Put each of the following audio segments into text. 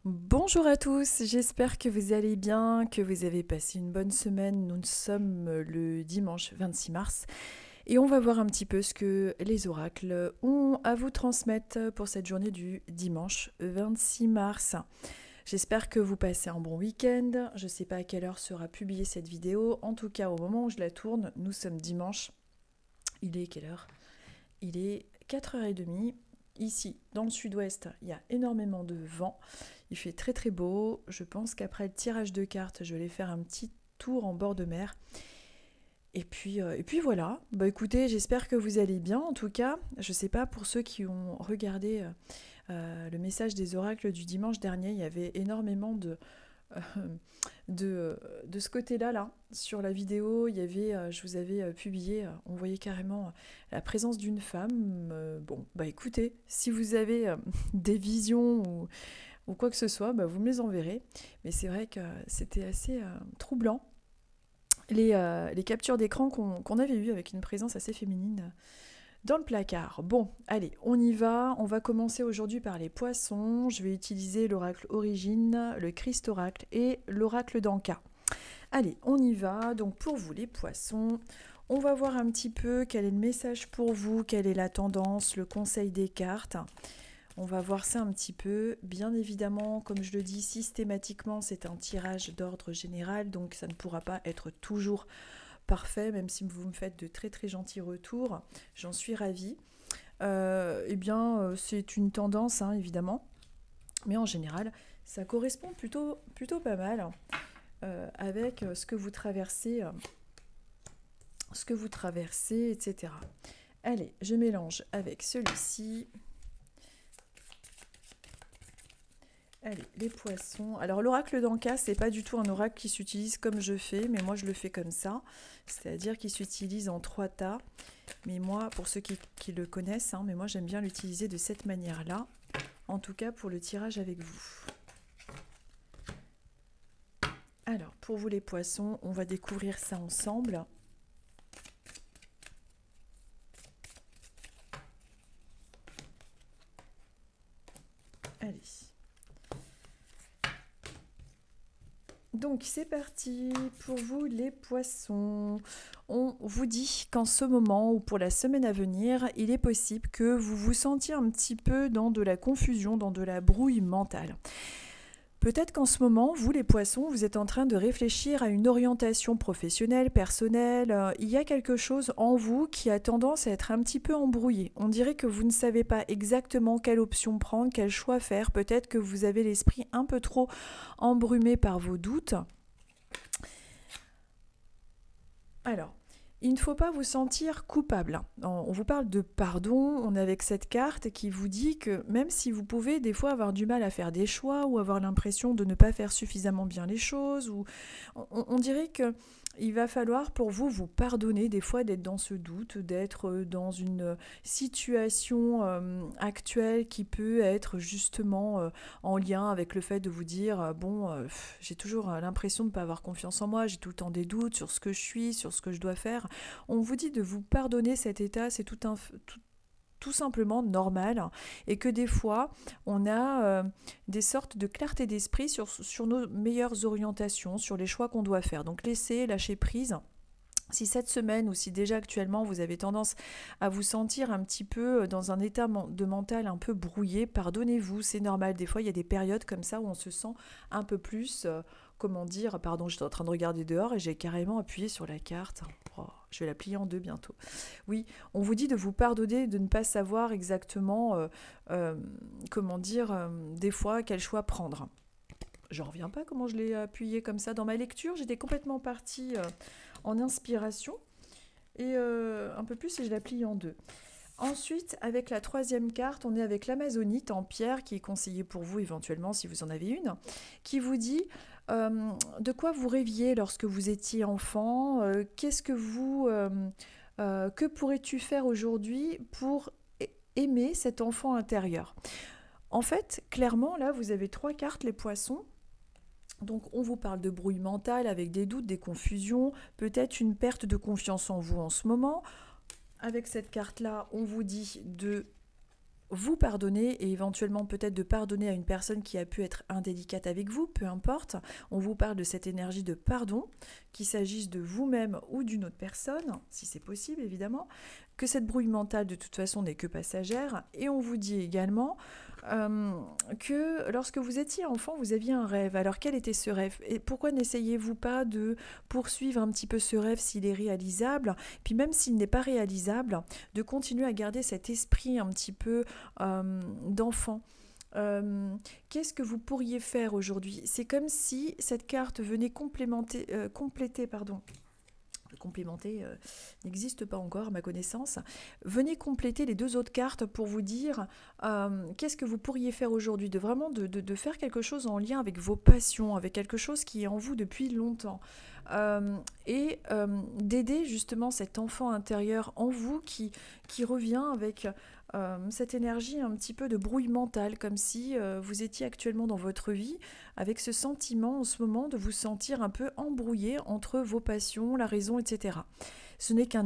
Bonjour à tous, j'espère que vous allez bien, que vous avez passé une bonne semaine. Nous sommes le dimanche 26 mars et on va voir un petit peu ce que les oracles ont à vous transmettre pour cette journée du dimanche 26 mars. J'espère que vous passez un bon week-end. Je ne sais pas à quelle heure sera publiée cette vidéo. En tout cas, au moment où je la tourne, nous sommes dimanche. Il est quelle heure? Il est 4h30. Ici, dans le sud-ouest, il y a énormément de vent. Il fait très très beau. Je pense qu'après le tirage de cartes, je vais faire un petit tour en bord de mer. Et puis voilà. Bah écoutez, j'espère que vous allez bien. En tout cas, je ne sais pas pour ceux qui ont regardé le message des oracles du dimanche dernier, il y avait énormément euh, de ce côté-là, là, sur la vidéo, il y avait, je vous avais publié, on voyait carrément la présence d'une femme. Bon, bah écoutez, si vous avez des visions ou quoi que ce soit, bah, vous me les enverrez. Mais c'est vrai que c'était assez troublant. Les captures d'écran qu'on avait eues avec une présence assez féminine dans le placard. Bon, allez, on y va. On va commencer aujourd'hui par les poissons. Je vais utiliser l'oracle Origine, le Christ oracle et l'oracle d'Anka. Allez, on y va. Donc pour vous les poissons, on va voir un petit peu quel est le message pour vous, quelle est la tendance, le conseil des cartes. On va voir ça un petit peu. Bien évidemment, comme je le dis systématiquement, c'est un tirage d'ordre général, donc ça ne pourra pas être toujours parfait, même si vous me faites de très très gentils retours. J'en suis ravie. C'est une tendance, hein, évidemment. Mais en général, ça correspond plutôt pas mal avec ce que vous traversez, etc. Allez, je mélange avec celui-ci. Allez, les poissons. Alors l'oracle d'Anka, c'est pas du tout un oracle qui s'utilise comme je fais, mais moi je le fais comme ça. C'est-à-dire qu'il s'utilise en 3 tas. Mais moi, pour ceux qui le connaissent, hein, mais moi j'aime bien l'utiliser de cette manière-là. En tout cas pour le tirage avec vous. Alors, pour vous les poissons, on va découvrir ça ensemble. Allez. Donc c'est parti pour vous les poissons. On vous dit qu'en ce moment ou pour la semaine à venir, il est possible que vous vous sentiez un petit peu dans de la confusion, dans de la brouille mentale. Peut-être qu'en ce moment, vous les poissons, vous êtes en train de réfléchir à une orientation professionnelle, personnelle. Il y a quelque chose en vous qui a tendance à être un petit peu embrouillé. On dirait que vous ne savez pas exactement quelle option prendre, quel choix faire. Peut-être que vous avez l'esprit un peu trop embrumé par vos doutes. Alors, il ne faut pas vous sentir coupable. On vous parle de pardon, on est avec cette carte qui vous dit que même si vous pouvez des fois avoir du mal à faire des choix ou avoir l'impression de ne pas faire suffisamment bien les choses, ou on dirait que il va falloir pour vous vous pardonner des fois d'être dans ce doute, d'être dans une situation actuelle qui peut être justement en lien avec le fait de vous dire j'ai toujours l'impression de ne pas avoir confiance en moi, j'ai tout le temps des doutes sur ce que je suis, sur ce que je dois faire. On vous dit de vous pardonner cet état, c'est tout simplement normal, et que des fois on a des sortes de clarté d'esprit sur nos meilleures orientations, sur les choix qu'on doit faire. Donc laissez, lâcher prise. Si cette semaine ou si déjà actuellement vous avez tendance à vous sentir un petit peu dans un état de mental un peu brouillé, pardonnez-vous, c'est normal. Des fois il y a des périodes comme ça où on se sent un peu plus, pardon, j'étais en train de regarder dehors et j'ai carrément appuyé sur la carte. Oh, je vais la plier en deux bientôt. Oui, on vous dit de vous pardonner, de ne pas savoir exactement, des fois quel choix prendre. Je ne reviens pas comment je l'ai appuyé comme ça. Dans ma lecture, j'étais complètement partie en inspiration et un peu plus et je la plie en deux. Ensuite, avec la troisième carte, on est avec l'Amazonite en pierre qui est conseillée pour vous éventuellement si vous en avez une, qui vous dit de quoi vous rêviez lorsque vous étiez enfant, que pourrais-tu faire aujourd'hui pour aimer cet enfant intérieur. En fait, clairement, là, vous avez 3 cartes, les poissons. Donc on vous parle de brouille mentale avec des doutes, des confusions, peut-être une perte de confiance en vous en ce moment. Avec cette carte-là, on vous dit de vous pardonner et éventuellement peut-être de pardonner à une personne qui a pu être indélicate avec vous, peu importe. On vous parle de cette énergie de pardon, qu'il s'agisse de vous-même ou d'une autre personne, si c'est possible évidemment, que cette brouille mentale de toute façon n'est que passagère. Et on vous dit également que lorsque vous étiez enfant, vous aviez un rêve. Alors quel était ce rêve? Et pourquoi n'essayez-vous pas de poursuivre un petit peu ce rêve s'il est réalisable? Puis même s'il n'est pas réalisable, de continuer à garder cet esprit un petit peu d'enfant. Qu'est-ce que vous pourriez faire aujourd'hui? C'est comme si cette carte venait complémenter n'existe pas encore à ma connaissance. Venez compléter les deux autres cartes pour vous dire qu'est-ce que vous pourriez faire aujourd'hui, de faire quelque chose en lien avec vos passions, avec quelque chose qui est en vous depuis longtemps. Et d'aider justement cet enfant intérieur en vous qui revient avec cette énergie un petit peu de brouille mentale, comme si vous étiez actuellement dans votre vie avec ce sentiment en ce moment de vous sentir un peu embrouillé entre vos passions, la raison, etc. Ce n'est qu'un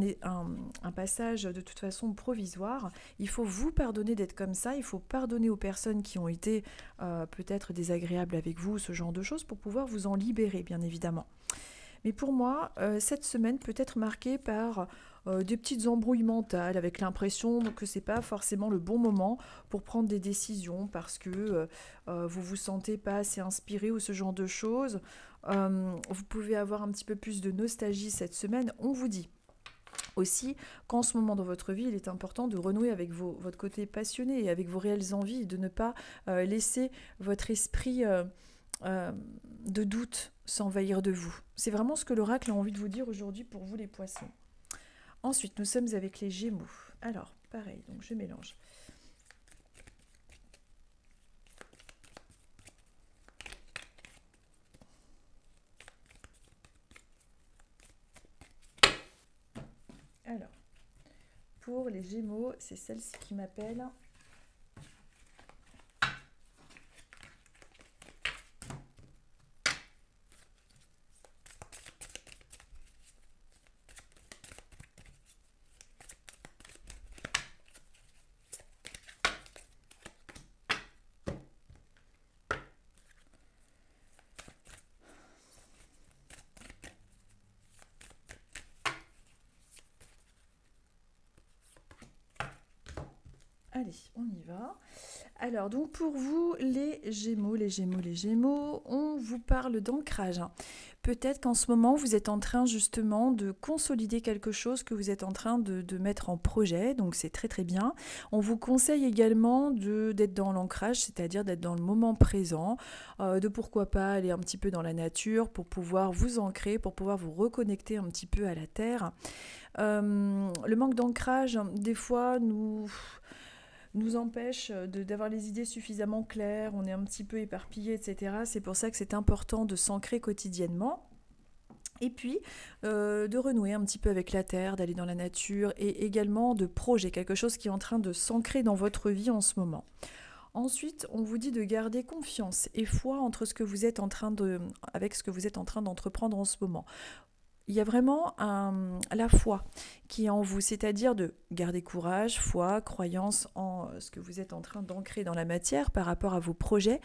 passage de toute façon provisoire. Il faut vous pardonner d'être comme ça, il faut pardonner aux personnes qui ont été peut-être désagréables avec vous, ce genre de choses, pour pouvoir vous en libérer, bien évidemment. Mais pour moi, cette semaine peut être marquée par des petites embrouilles mentales, avec l'impression que ce n'est pas forcément le bon moment pour prendre des décisions parce que vous ne vous sentez pas assez inspiré ou ce genre de choses. Vous pouvez avoir un petit peu plus de nostalgie cette semaine, on vous dit. Aussi, qu'en ce moment dans votre vie, il est important de renouer avec votre côté passionné et avec vos réelles envies, et de ne pas laisser votre esprit de doute s'envahir de vous. C'est vraiment ce que l'oracle a envie de vous dire aujourd'hui pour vous les poissons. Ensuite, nous sommes avec les Gémeaux. Alors, pareil, donc je mélange. Alors, pour les Gémeaux, c'est celle-ci qui m'appelle. Allez, on y va. Alors, donc pour vous, les Gémeaux, on vous parle d'ancrage. Peut-être qu'en ce moment, vous êtes en train justement de consolider quelque chose que vous êtes en train de mettre en projet, donc c'est très très bien. On vous conseille également d'être dans l'ancrage, c'est-à-dire d'être dans le moment présent, de pourquoi pas aller un petit peu dans la nature pour pouvoir vous ancrer, pour pouvoir vous reconnecter un petit peu à la terre. Le manque d'ancrage, des fois, nous empêche d'avoir les idées suffisamment claires, on est un petit peu éparpillé, etc. C'est pour ça que c'est important de s'ancrer quotidiennement. Et puis, de renouer un petit peu avec la terre, d'aller dans la nature et également de projet, quelque chose qui est en train de s'ancrer dans votre vie en ce moment. Ensuite, on vous dit de garder confiance et foi entre avec ce que vous êtes en train d'entreprendre en ce moment. Il y a vraiment la foi qui est en vous, c'est-à-dire de garder courage, foi, croyance en ce que vous êtes en train d'ancrer dans la matière par rapport à vos projets,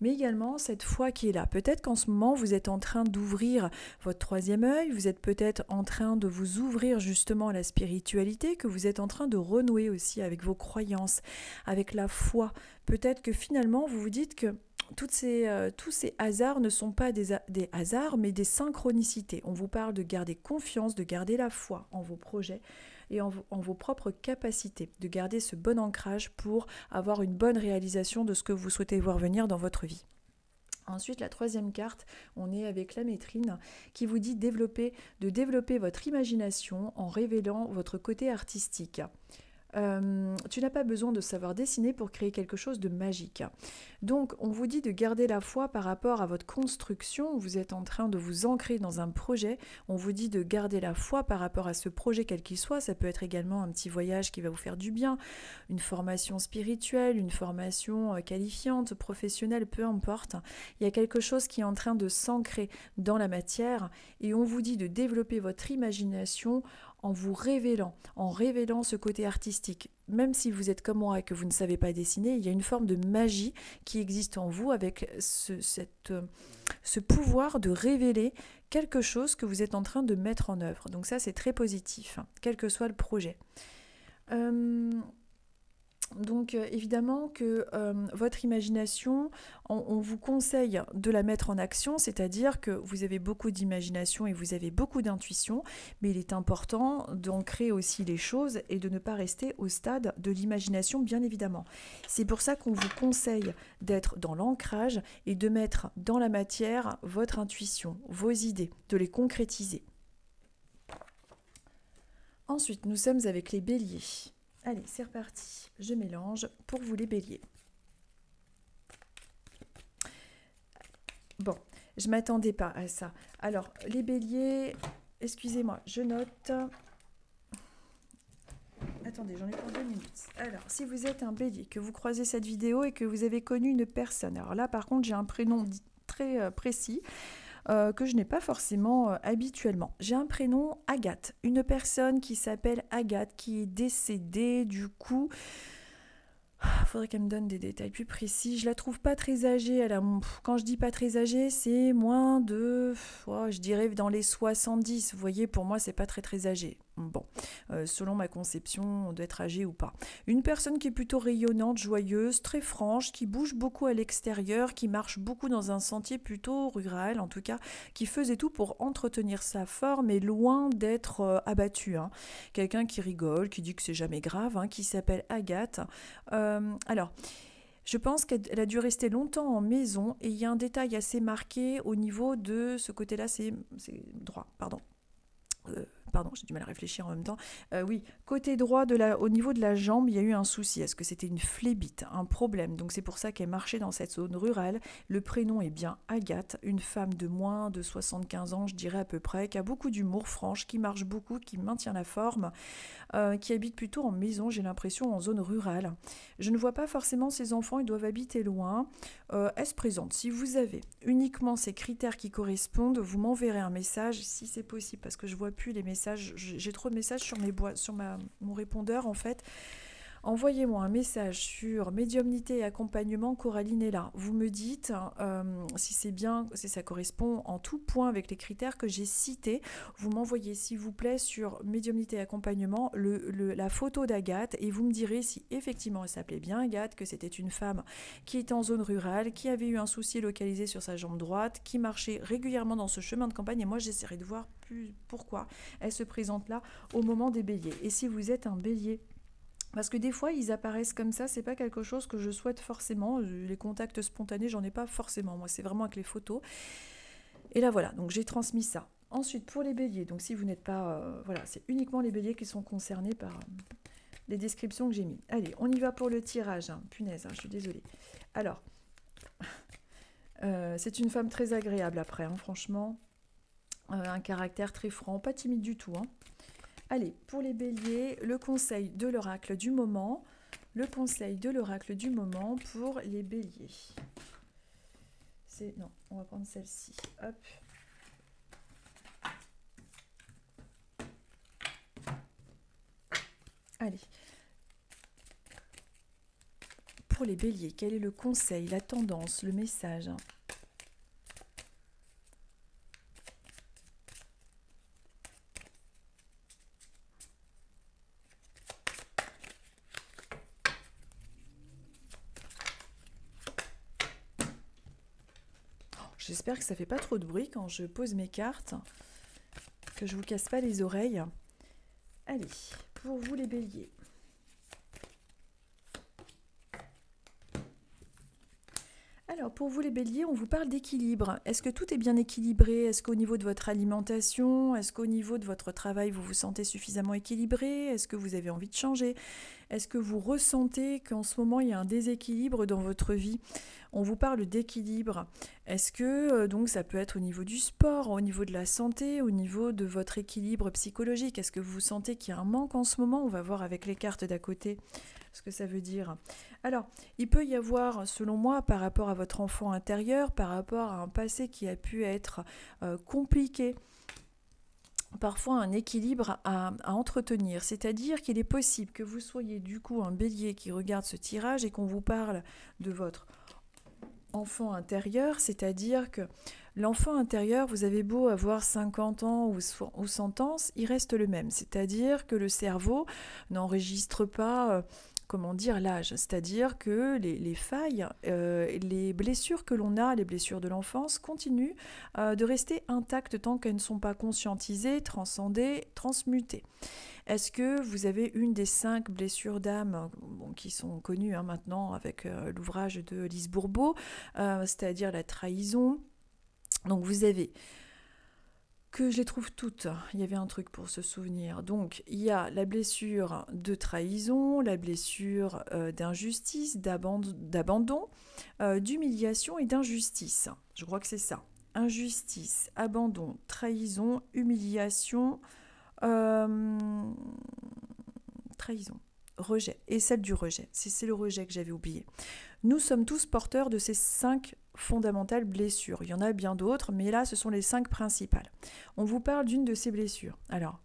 mais également cette foi qui est là. Peut-être qu'en ce moment, vous êtes en train d'ouvrir votre troisième œil, vous êtes peut-être en train de vous ouvrir justement à la spiritualité, que vous êtes en train de renouer aussi avec vos croyances, avec la foi. Peut-être que finalement, vous vous dites que tous ces hasards ne sont pas des hasards, mais des synchronicités. On vous parle de garder confiance, de garder la foi en vos projets et en vos propres capacités, de garder ce bon ancrage pour avoir une bonne réalisation de ce que vous souhaitez voir venir dans votre vie. Ensuite, la troisième carte, on est avec la Métrine qui vous dit de développer votre imagination en révélant votre côté artistique. Tu n'as pas besoin de savoir dessiner pour créer quelque chose de magique. Donc, on vous dit de garder la foi par rapport à votre construction. Vous êtes en train de vous ancrer dans un projet. On vous dit de garder la foi par rapport à ce projet, quel qu'il soit. Ça peut être également un petit voyage qui va vous faire du bien, une formation spirituelle, une formation qualifiante, professionnelle, peu importe. Il y a quelque chose qui est en train de s'ancrer dans la matière et on vous dit de développer votre imagination en vous révélant, en révélant ce côté artistique. Même si vous êtes comme moi et que vous ne savez pas dessiner, il y a une forme de magie qui existe en vous avec ce pouvoir de révéler quelque chose que vous êtes en train de mettre en œuvre. Donc ça, c'est très positif, hein, quel que soit le projet. Donc évidemment que votre imagination, on vous conseille de la mettre en action, c'est-à-dire que vous avez beaucoup d'imagination et vous avez beaucoup d'intuition, mais il est important d'ancrer aussi les choses et de ne pas rester au stade de l'imagination, bien évidemment. C'est pour ça qu'on vous conseille d'être dans l'ancrage et de mettre dans la matière votre intuition, vos idées, de les concrétiser. Ensuite, nous sommes avec les béliers. Allez, c'est reparti. Je mélange pour vous les béliers. Bon, je ne m'attendais pas à ça. Alors, les béliers, excusez-moi, je note. Attendez, j'en ai pour 2 minutes. Alors, si vous êtes un bélier, que vous croisez cette vidéo et que vous avez connu une personne, alors là, par contre, j'ai un prénom très précis, que je n'ai pas forcément habituellement. J'ai un prénom Agathe, une personne qui s'appelle Agathe, qui est décédée, du coup, il faudrait qu'elle me donne des détails plus précis. Je la trouve pas très âgée. Quand je dis pas très âgée, c'est moins de, je dirais dans les 70. Vous voyez, pour moi, c'est pas très âgé. Bon, selon ma conception d'être âgée ou pas. Une personne qui est plutôt rayonnante, joyeuse, très franche, qui bouge beaucoup à l'extérieur, qui marche beaucoup dans un sentier plutôt rural, en tout cas, qui faisait tout pour entretenir sa forme et loin d'être abattue. Hein. Quelqu'un qui rigole, qui dit que c'est jamais grave, hein, qui s'appelle Agathe. Alors, je pense qu'elle a dû rester longtemps en maison et il y a un détail assez marqué au niveau de ce côté-là, c'est droit, pardon. Pardon, j'ai du mal à réfléchir en même temps. Oui, côté droit, au niveau de la jambe, il y a eu un souci. Est-ce que c'était une phlébite, un problème? Donc c'est pour ça qu'elle marchait dans cette zone rurale. Le prénom est bien Agathe, une femme de moins de 75 ans, je dirais à peu près, qui a beaucoup d'humour, franche, qui marche beaucoup, qui maintient la forme, qui habite plutôt en maison, j'ai l'impression, en zone rurale. Je ne vois pas forcément ses enfants, ils doivent habiter loin. Elle se présente. Si vous avez uniquement ces critères qui correspondent, vous m'enverrez un message, si c'est possible, parce que je ne vois plus les messages. J'ai trop de messages sur mon répondeur en fait. Envoyez-moi un message sur médiumnité et accompagnement, Coraline est là. Vous me dites si c'est bien, si ça correspond en tout point avec les critères que j'ai cités. Vous m'envoyez s'il vous plaît sur médiumnité et accompagnement la photo d'Agathe et vous me direz si effectivement elle s'appelait bien Agathe, que c'était une femme qui était en zone rurale, qui avait eu un souci localisé sur sa jambe droite, qui marchait régulièrement dans ce chemin de campagne et moi j'essaierai de voir pourquoi elle se présente là au moment des béliers. Et si vous êtes un bélier, parce que des fois, ils apparaissent comme ça, c'est pas quelque chose que je souhaite forcément. Les contacts spontanés, j'en ai pas forcément. Moi, c'est vraiment avec les photos. Et là, voilà, donc j'ai transmis ça. Ensuite, pour les béliers, donc si vous n'êtes pas... voilà, c'est uniquement les béliers qui sont concernés par les descriptions que j'ai mises. Allez, on y va pour le tirage. Hein. Punaise, hein, je suis désolée. Alors, c'est une femme très agréable après, hein, franchement. Un caractère très franc, pas timide du tout, hein. Allez, pour les béliers, le conseil de l'oracle du moment. Le conseil de l'oracle du moment pour les béliers. Non, on va prendre celle-ci. Hop. Allez. Pour les béliers, quel est le conseil, la tendance, le message ? J'espère que ça fait pas trop de bruit quand je pose mes cartes, que je vous casse pas les oreilles. Allez, pour vous les béliers. Alors, pour vous les béliers, on vous parle d'équilibre. Est-ce que tout est bien équilibré? Est-ce qu'au niveau de votre alimentation, est-ce qu'au niveau de votre travail, vous vous sentez suffisamment équilibré? Est-ce que vous avez envie de changer? Est-ce que vous ressentez qu'en ce moment, il y a un déséquilibre dans votre vie? On vous parle d'équilibre. Est-ce que donc ça peut être au niveau du sport, au niveau de la santé, au niveau de votre équilibre psychologique? Est-ce que vous sentez qu'il y a un manque en ce moment? On va voir avec les cartes d'à côté ce que ça veut dire. Alors, il peut y avoir, selon moi, par rapport à votre enfant intérieur, par rapport à un passé qui a pu être compliqué, parfois un équilibre à entretenir. C'est-à-dire qu'il est possible que vous soyez du coup un bélier qui regarde ce tirage et qu'on vous parle de votre enfant intérieur, c'est-à-dire que l'enfant intérieur, vous avez beau avoir 50 ans ou 100 ans, il reste le même. C'est-à-dire que le cerveau n'enregistre pas comment dire, l'âge. C'est-à-dire que les failles, les blessures que l'on a, les blessures de l'enfance, continuent de rester intactes tant qu'elles ne sont pas conscientisées, transcendées, transmutées. Est-ce que vous avez une des 5 blessures d'âme qui sont connues maintenant avec l'ouvrage de Lise Bourbeau, c'est-à-dire la trahison. Donc vous avez, que je les trouve toutes, il y avait un truc pour se souvenir. Donc il y a la blessure de trahison, la blessure d'injustice, d'abandon, d'humiliation et d'injustice. Je crois que c'est ça. Injustice, abandon, trahison, humiliation, trahison, rejet. Et celle du rejet. C'est le rejet que j'avais oublié. Nous sommes tous porteurs de ces 5 fondamentales blessures. Il y en a bien d'autres, mais là, ce sont les 5 principales. On vous parle d'une de ces blessures. Alors,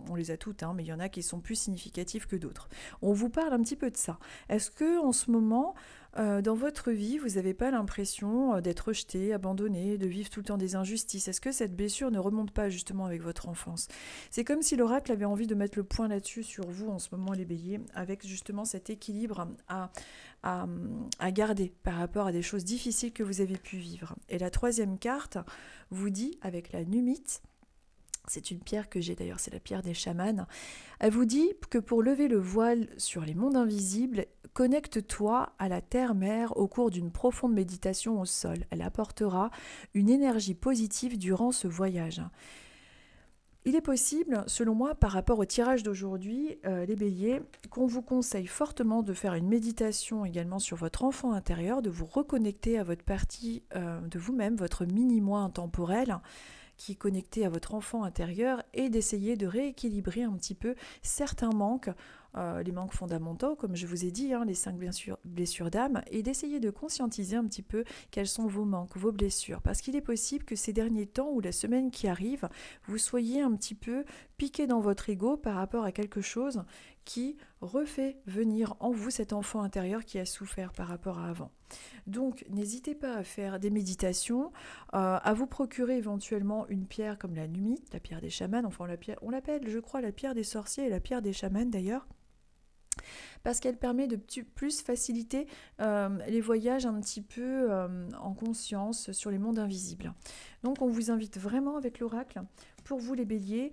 on les a toutes, mais il y en a qui sont plus significatives que d'autres. On vous parle un petit peu de ça. Est-ce que en ce moment, dans votre vie, vous n'avez pas l'impression d'être rejeté, abandonné, de vivre tout le temps des injustices? Est-ce que cette blessure ne remonte pas justement avec votre enfance? C'est comme si l'oracle avait envie de mettre le point là-dessus sur vous en ce moment, les béliers, avec justement cet équilibre à garder par rapport à des choses difficiles que vous avez pu vivre. Et la 3e carte vous dit, avec la numite, c'est une pierre que j'ai d'ailleurs, c'est la pierre des chamans, elle vous dit que pour lever le voile sur les mondes invisibles, connecte-toi à la terre-mère au cours d'une profonde méditation au sol. Elle apportera une énergie positive durant ce voyage. Il est possible, selon moi, par rapport au tirage d'aujourd'hui, les béliers, qu'on vous conseille fortement de faire une méditation également sur votre enfant intérieur, de vous reconnecter à votre partie de vous-même, votre mini-moi intemporel, qui est connecté à votre enfant intérieur, et d'essayer de rééquilibrer un petit peu certains manques, les manques fondamentaux, comme je vous ai dit, les 5 blessures d'âme, et d'essayer de conscientiser un petit peu quels sont vos manques, vos blessures. Parce qu'il est possible que ces derniers temps ou la semaine qui arrive, vous soyez un petit peu piqué dans votre ego par rapport à quelque chose qui refait venir en vous cet enfant intérieur qui a souffert par rapport à avant. Donc n'hésitez pas à faire des méditations, à vous procurer éventuellement une pierre comme la numite, la pierre des chamans, enfin on l'appelle je crois la pierre des sorciers et la pierre des chamans d'ailleurs, parce qu'elle permet de plus faciliter les voyages un petit peu en conscience sur les mondes invisibles. Donc on vous invite vraiment avec l'oracle, pour vous les béliers,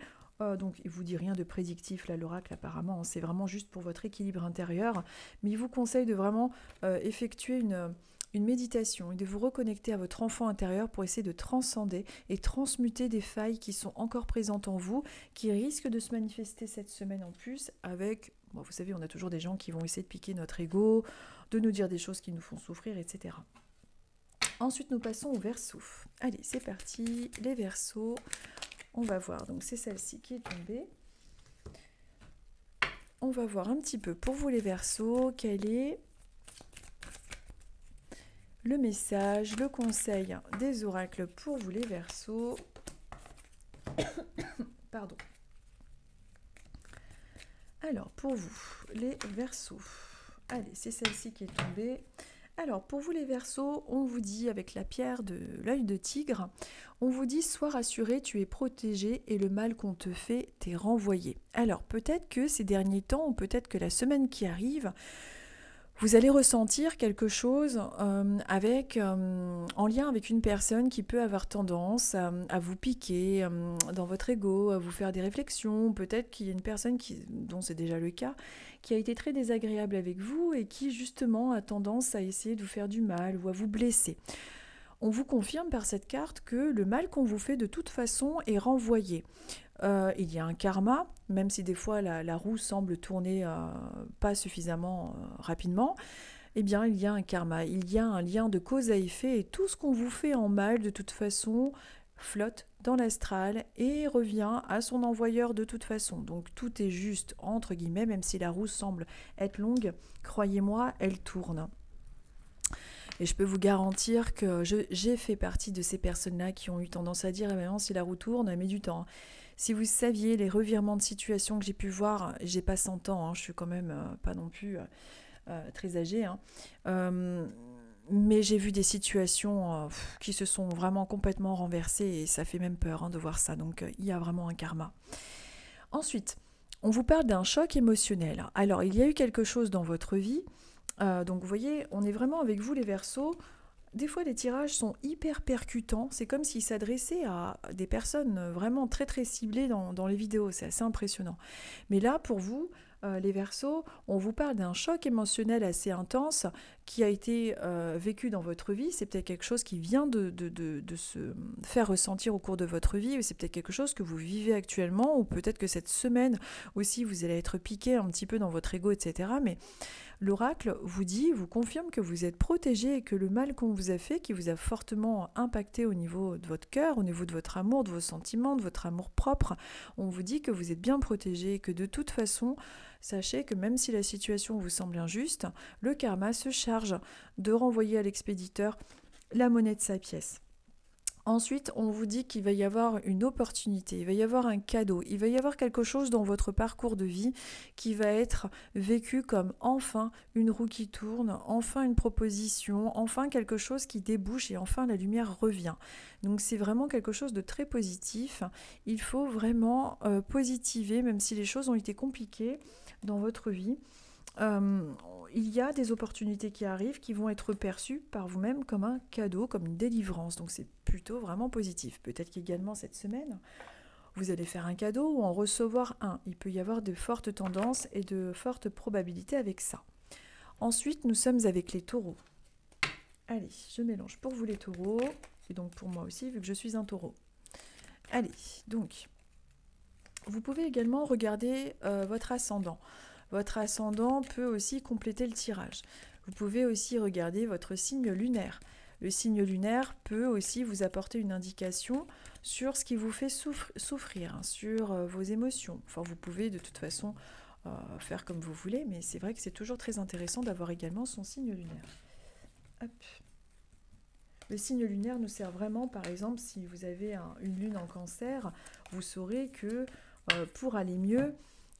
donc il ne vous dit rien de prédictif là l'oracle apparemment, c'est vraiment juste pour votre équilibre intérieur, mais il vous conseille de vraiment effectuer une méditation et de vous reconnecter à votre enfant intérieur pour essayer de transcender et transmuter des failles qui sont encore présentes en vous, qui risquent de se manifester cette semaine en plus avec, bon, vous savez, on a toujours des gens qui vont essayer de piquer notre ego, de nous dire des choses qui nous font souffrir, etc. Ensuite, nous passons aux Verseaux. Allez, c'est parti, les Verseaux. On va voir, donc c'est celle-ci qui est tombée. On va voir un petit peu pour vous les Verseaux, quel est le message, le conseil des oracles pour vous les Verseaux. Pardon. Alors, pour vous, les Verseaux. Allez, c'est celle-ci qui est tombée. Alors, pour vous les Verseaux, on vous dit, avec la pierre de l'œil de tigre, on vous dit, sois rassuré, tu es protégé et le mal qu'on te fait t'est renvoyé. Alors, peut-être que ces derniers temps, ou peut-être que la semaine qui arrive, vous allez ressentir quelque chose en lien avec une personne qui peut avoir tendance à vous piquer dans votre ego, à vous faire des réflexions. Peut-être qu'il y a une personne dont c'est déjà le cas, qui a été très désagréable avec vous et qui justement a tendance à essayer de vous faire du mal ou à vous blesser. On vous confirme par cette carte que le mal qu'on vous fait de toute façon est renvoyé. Il y a un karma, même si des fois la roue semble tourner pas suffisamment rapidement, eh bien il y a un karma, il y a un lien de cause à effet et tout ce qu'on vous fait en mal de toute façon flotte dans l'astral et revient à son envoyeur de toute façon. Donc tout est juste entre guillemets, même si la roue semble être longue, croyez-moi, elle tourne. Et je peux vous garantir que j'ai fait partie de ces personnes-là qui ont eu tendance à dire « Ah ben non, si la roue tourne, elle met du temps ». Si vous saviez les revirements de situation que j'ai pu voir, j'ai pas 100 ans, hein, je suis quand même pas non plus très âgée, hein. Mais j'ai vu des situations qui se sont vraiment complètement renversées et ça fait même peur, hein, de voir ça. Donc il y a vraiment un karma. Ensuite, on vous parle d'un choc émotionnel. Alors, il y a eu quelque chose dans votre vie. Donc, vous voyez, on est vraiment avec vous, les Verseaux. Des fois, les tirages sont hyper percutants. C'est comme s'ils s'adressaient à des personnes vraiment très, très ciblées dans les vidéos. C'est assez impressionnant. Mais là, pour vous, les Verseaux, on vous parle d'un choc émotionnel assez intense qui a été vécu dans votre vie. C'est peut-être quelque chose qui vient de se faire ressentir au cours de votre vie, ou c'est peut-être quelque chose que vous vivez actuellement, ou peut-être que cette semaine aussi, vous allez être piqué un petit peu dans votre ego, etc. Mais l'oracle vous dit, vous confirme que vous êtes protégé et que le mal qu'on vous a fait, qui vous a fortement impacté au niveau de votre cœur, au niveau de votre amour, de vos sentiments, de votre amour propre, on vous dit que vous êtes bien protégé et que de toute façon, sachez que même si la situation vous semble injuste, le karma se charge de renvoyer à l'expéditeur la monnaie de sa pièce. Ensuite, on vous dit qu'il va y avoir une opportunité, il va y avoir un cadeau, il va y avoir quelque chose dans votre parcours de vie qui va être vécu comme enfin une roue qui tourne, enfin une proposition, enfin quelque chose qui débouche et enfin la lumière revient. Donc c'est vraiment quelque chose de très positif. Il faut vraiment positiver, même si les choses ont été compliquées dans votre vie. Il y a des opportunités qui arrivent qui vont être perçues par vous-même comme un cadeau, comme une délivrance. Donc c'est plutôt vraiment positif. Peut-être qu'également cette semaine, vous allez faire un cadeau ou en recevoir un. Il peut y avoir de fortes tendances et de fortes probabilités avec ça. Ensuite, nous sommes avec les taureaux. Allez, je mélange pour vous les taureaux et donc pour moi aussi vu que je suis un taureau. Allez, donc, vous pouvez également regarder votre ascendant. Votre ascendant peut aussi compléter le tirage. Vous pouvez aussi regarder votre signe lunaire. Le signe lunaire peut aussi vous apporter une indication sur ce qui vous fait souffrir, hein, sur vos émotions. Enfin, vous pouvez de toute façon faire comme vous voulez, mais c'est vrai que c'est toujours très intéressant d'avoir également son signe lunaire. Hop. Le signe lunaire nous sert vraiment, par exemple, si vous avez une lune en cancer, vous saurez que pour aller mieux,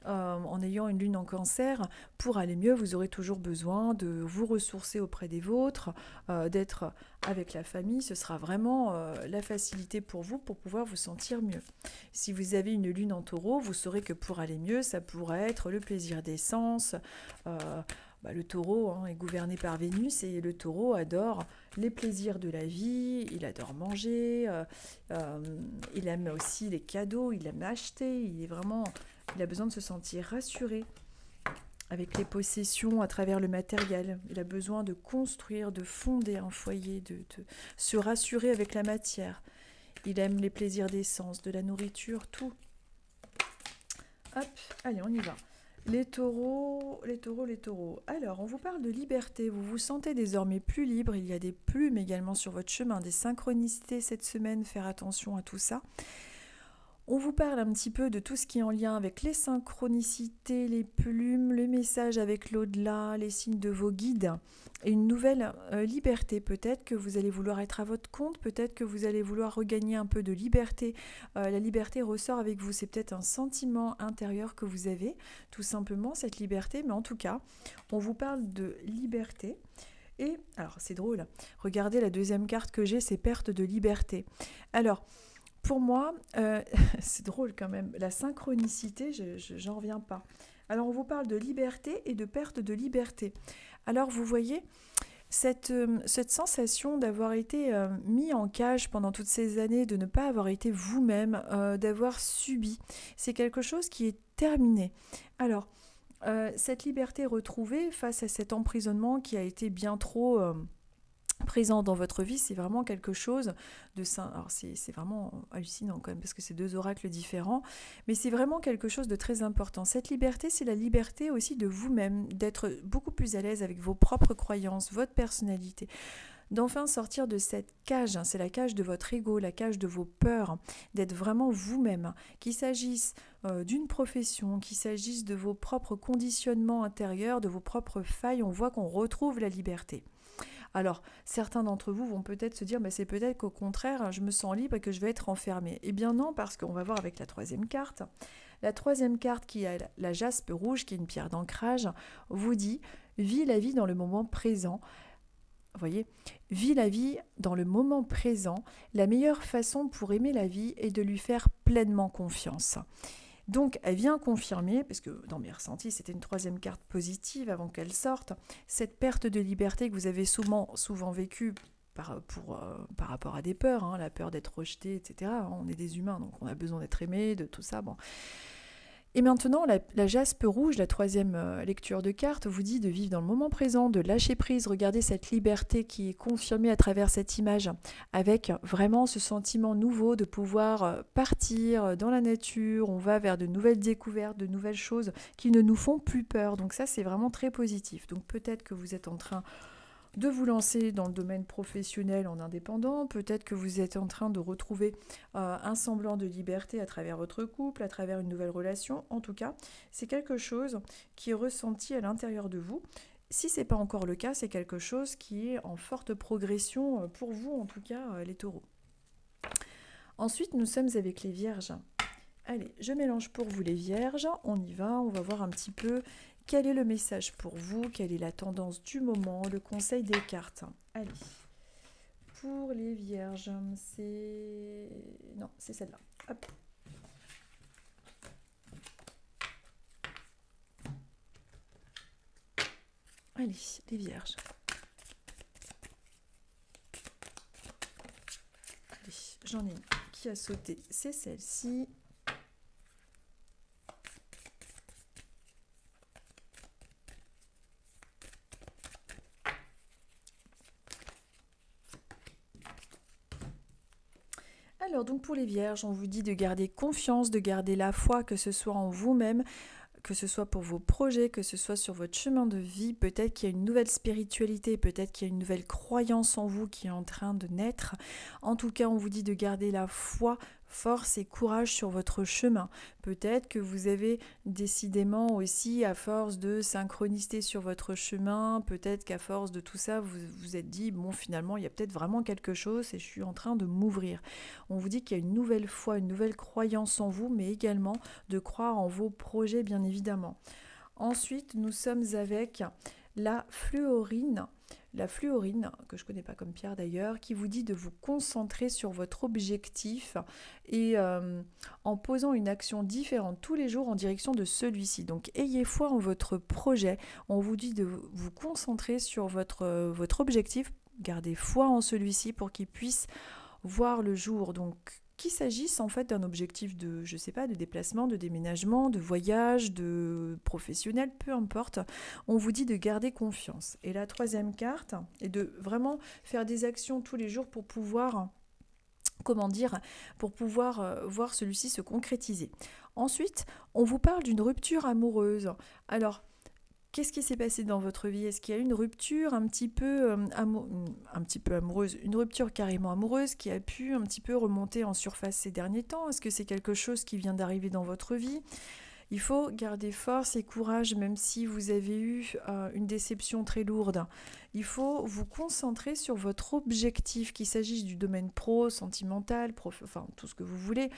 en ayant une lune en cancer, pour aller mieux, vous aurez toujours besoin de vous ressourcer auprès des vôtres, d'être avec la famille. Ce sera vraiment la facilité pour vous pour pouvoir vous sentir mieux. Si vous avez une lune en taureau, vous saurez que pour aller mieux, ça pourrait être le plaisir des sens. Le taureau est gouverné par Vénus et le taureau adore les plaisirs de la vie, il adore manger, il aime aussi les cadeaux, il aime acheter, il a besoin de se sentir rassuré avec les possessions à travers le matériel. Il a besoin de construire, de fonder un foyer, de se rassurer avec la matière. Il aime les plaisirs des sens, de la nourriture, tout. Hop, allez, on y va. Les taureaux. Alors, on vous parle de liberté. Vous vous sentez désormais plus libre. Il y a des plumes également sur votre chemin, des synchronicités cette semaine. Faire attention à tout ça. On vous parle un petit peu de tout ce qui est en lien avec les synchronicités, les plumes, le message avec l'au-delà, les signes de vos guides et une nouvelle liberté. Peut-être que vous allez vouloir être à votre compte, peut-être que vous allez vouloir regagner un peu de liberté. La liberté ressort avec vous, c'est peut-être un sentiment intérieur que vous avez, tout simplement cette liberté, mais en tout cas, on vous parle de liberté. Et, alors c'est drôle, regardez la deuxième carte que j'ai, c'est perte de liberté. Alors, pour moi, c'est drôle quand même, la synchronicité, j'en reviens pas. Alors on vous parle de liberté et de perte de liberté. Alors vous voyez, cette sensation d'avoir été mis en cage pendant toutes ces années, de ne pas avoir été vous-même, d'avoir subi, c'est quelque chose qui est terminé. Alors, cette liberté retrouvée face à cet emprisonnement qui a été bien trop présent dans votre vie, c'est vraiment quelque chose de sain. Alors c'est vraiment hallucinant quand même parce que c'est deux oracles différents, mais c'est vraiment quelque chose de très important. Cette liberté, c'est la liberté aussi de vous-même, d'être beaucoup plus à l'aise avec vos propres croyances, votre personnalité, d'enfin sortir de cette cage, c'est la cage de votre ego, la cage de vos peurs, d'être vraiment vous-même, qu'il s'agisse d'une profession, qu'il s'agisse de vos propres conditionnements intérieurs, de vos propres failles, on voit qu'on retrouve la liberté. Alors, certains d'entre vous vont peut-être se dire, mais c'est peut-être qu'au contraire, je me sens libre et que je vais être enfermée. Eh bien non, parce qu'on va voir avec la troisième carte. La troisième carte, qui est la jaspe rouge, qui est une pierre d'ancrage, vous dit, vis la vie dans le moment présent. Vous voyez, vis la vie dans le moment présent. La meilleure façon pour aimer la vie est de lui faire pleinement confiance. Donc, elle vient confirmer, parce que dans mes ressentis, c'était une troisième carte positive avant qu'elle sorte, cette perte de liberté que vous avez souvent vécue par rapport à des peurs, hein, la peur d'être rejeté, etc. On est des humains, donc on a besoin d'être aimé, de tout ça. Bon. Et maintenant, la jaspe rouge, la troisième lecture de carte, vous dit de vivre dans le moment présent, de lâcher prise. Regardez cette liberté qui est confirmée à travers cette image, avec vraiment ce sentiment nouveau de pouvoir partir dans la nature. On va vers de nouvelles découvertes, de nouvelles choses qui ne nous font plus peur. Donc ça, c'est vraiment très positif. Donc peut-être que vous êtes en train de vous lancer dans le domaine professionnel en indépendant, peut-être que vous êtes en train de retrouver un semblant de liberté à travers votre couple, à travers une nouvelle relation. En tout cas, c'est quelque chose qui est ressenti à l'intérieur de vous. Si ce n'est pas encore le cas, c'est quelque chose qui est en forte progression pour vous, en tout cas les taureaux. Ensuite, nous sommes avec les vierges. Allez, je mélange pour vous les vierges, on y va, on va voir un petit peu quel est le message pour vous, quelle est la tendance du moment, le conseil des cartes. Allez, pour les vierges, c'est... Non, c'est celle-là. Hop. Allez, les vierges. Allez, j'en ai une qui a sauté, c'est celle-ci. Alors donc pour les vierges, on vous dit de garder confiance, de garder la foi, que ce soit en vous-même, que ce soit pour vos projets, que ce soit sur votre chemin de vie. Peut-être qu'il y a une nouvelle spiritualité, peut-être qu'il y a une nouvelle croyance en vous qui est en train de naître. En tout cas, on vous dit de garder la foi, force et courage sur votre chemin. Peut-être que vous avez décidément aussi, à force de synchronicité sur votre chemin, peut-être qu'à force de tout ça, vous vous êtes dit, bon, finalement, il y a peut-être vraiment quelque chose et je suis en train de m'ouvrir. On vous dit qu'il y a une nouvelle foi, une nouvelle croyance en vous, mais également de croire en vos projets, bien évidemment. Ensuite, nous sommes avec la fluorine, que je ne connais pas comme pierre d'ailleurs, qui vous dit de vous concentrer sur votre objectif et en posant une action différente tous les jours en direction de celui-ci. Donc ayez foi en votre projet, on vous dit de vous concentrer sur votre objectif, gardez foi en celui-ci pour qu'il puisse voir le jour. Donc qu'il s'agisse en fait d'un objectif de, je sais pas, de déplacement, de déménagement, de voyage, de professionnel, peu importe, on vous dit de garder confiance. Et la troisième carte est de vraiment faire des actions tous les jours pour pouvoir, voir celui-ci se concrétiser. Ensuite, on vous parle d'une rupture amoureuse. Alors, qu'est-ce qui s'est passé dans votre vie? Est-ce qu'il y a une rupture un petit peu amoureuse, une rupture carrément amoureuse qui a pu un petit peu remonter en surface ces derniers temps? Est-ce que c'est quelque chose qui vient d'arriver dans votre vie? Il faut garder force et courage même si vous avez eu une déception très lourde. Il faut vous concentrer sur votre objectif, qu'il s'agisse du domaine pro, sentimental, enfin tout ce que vous voulez,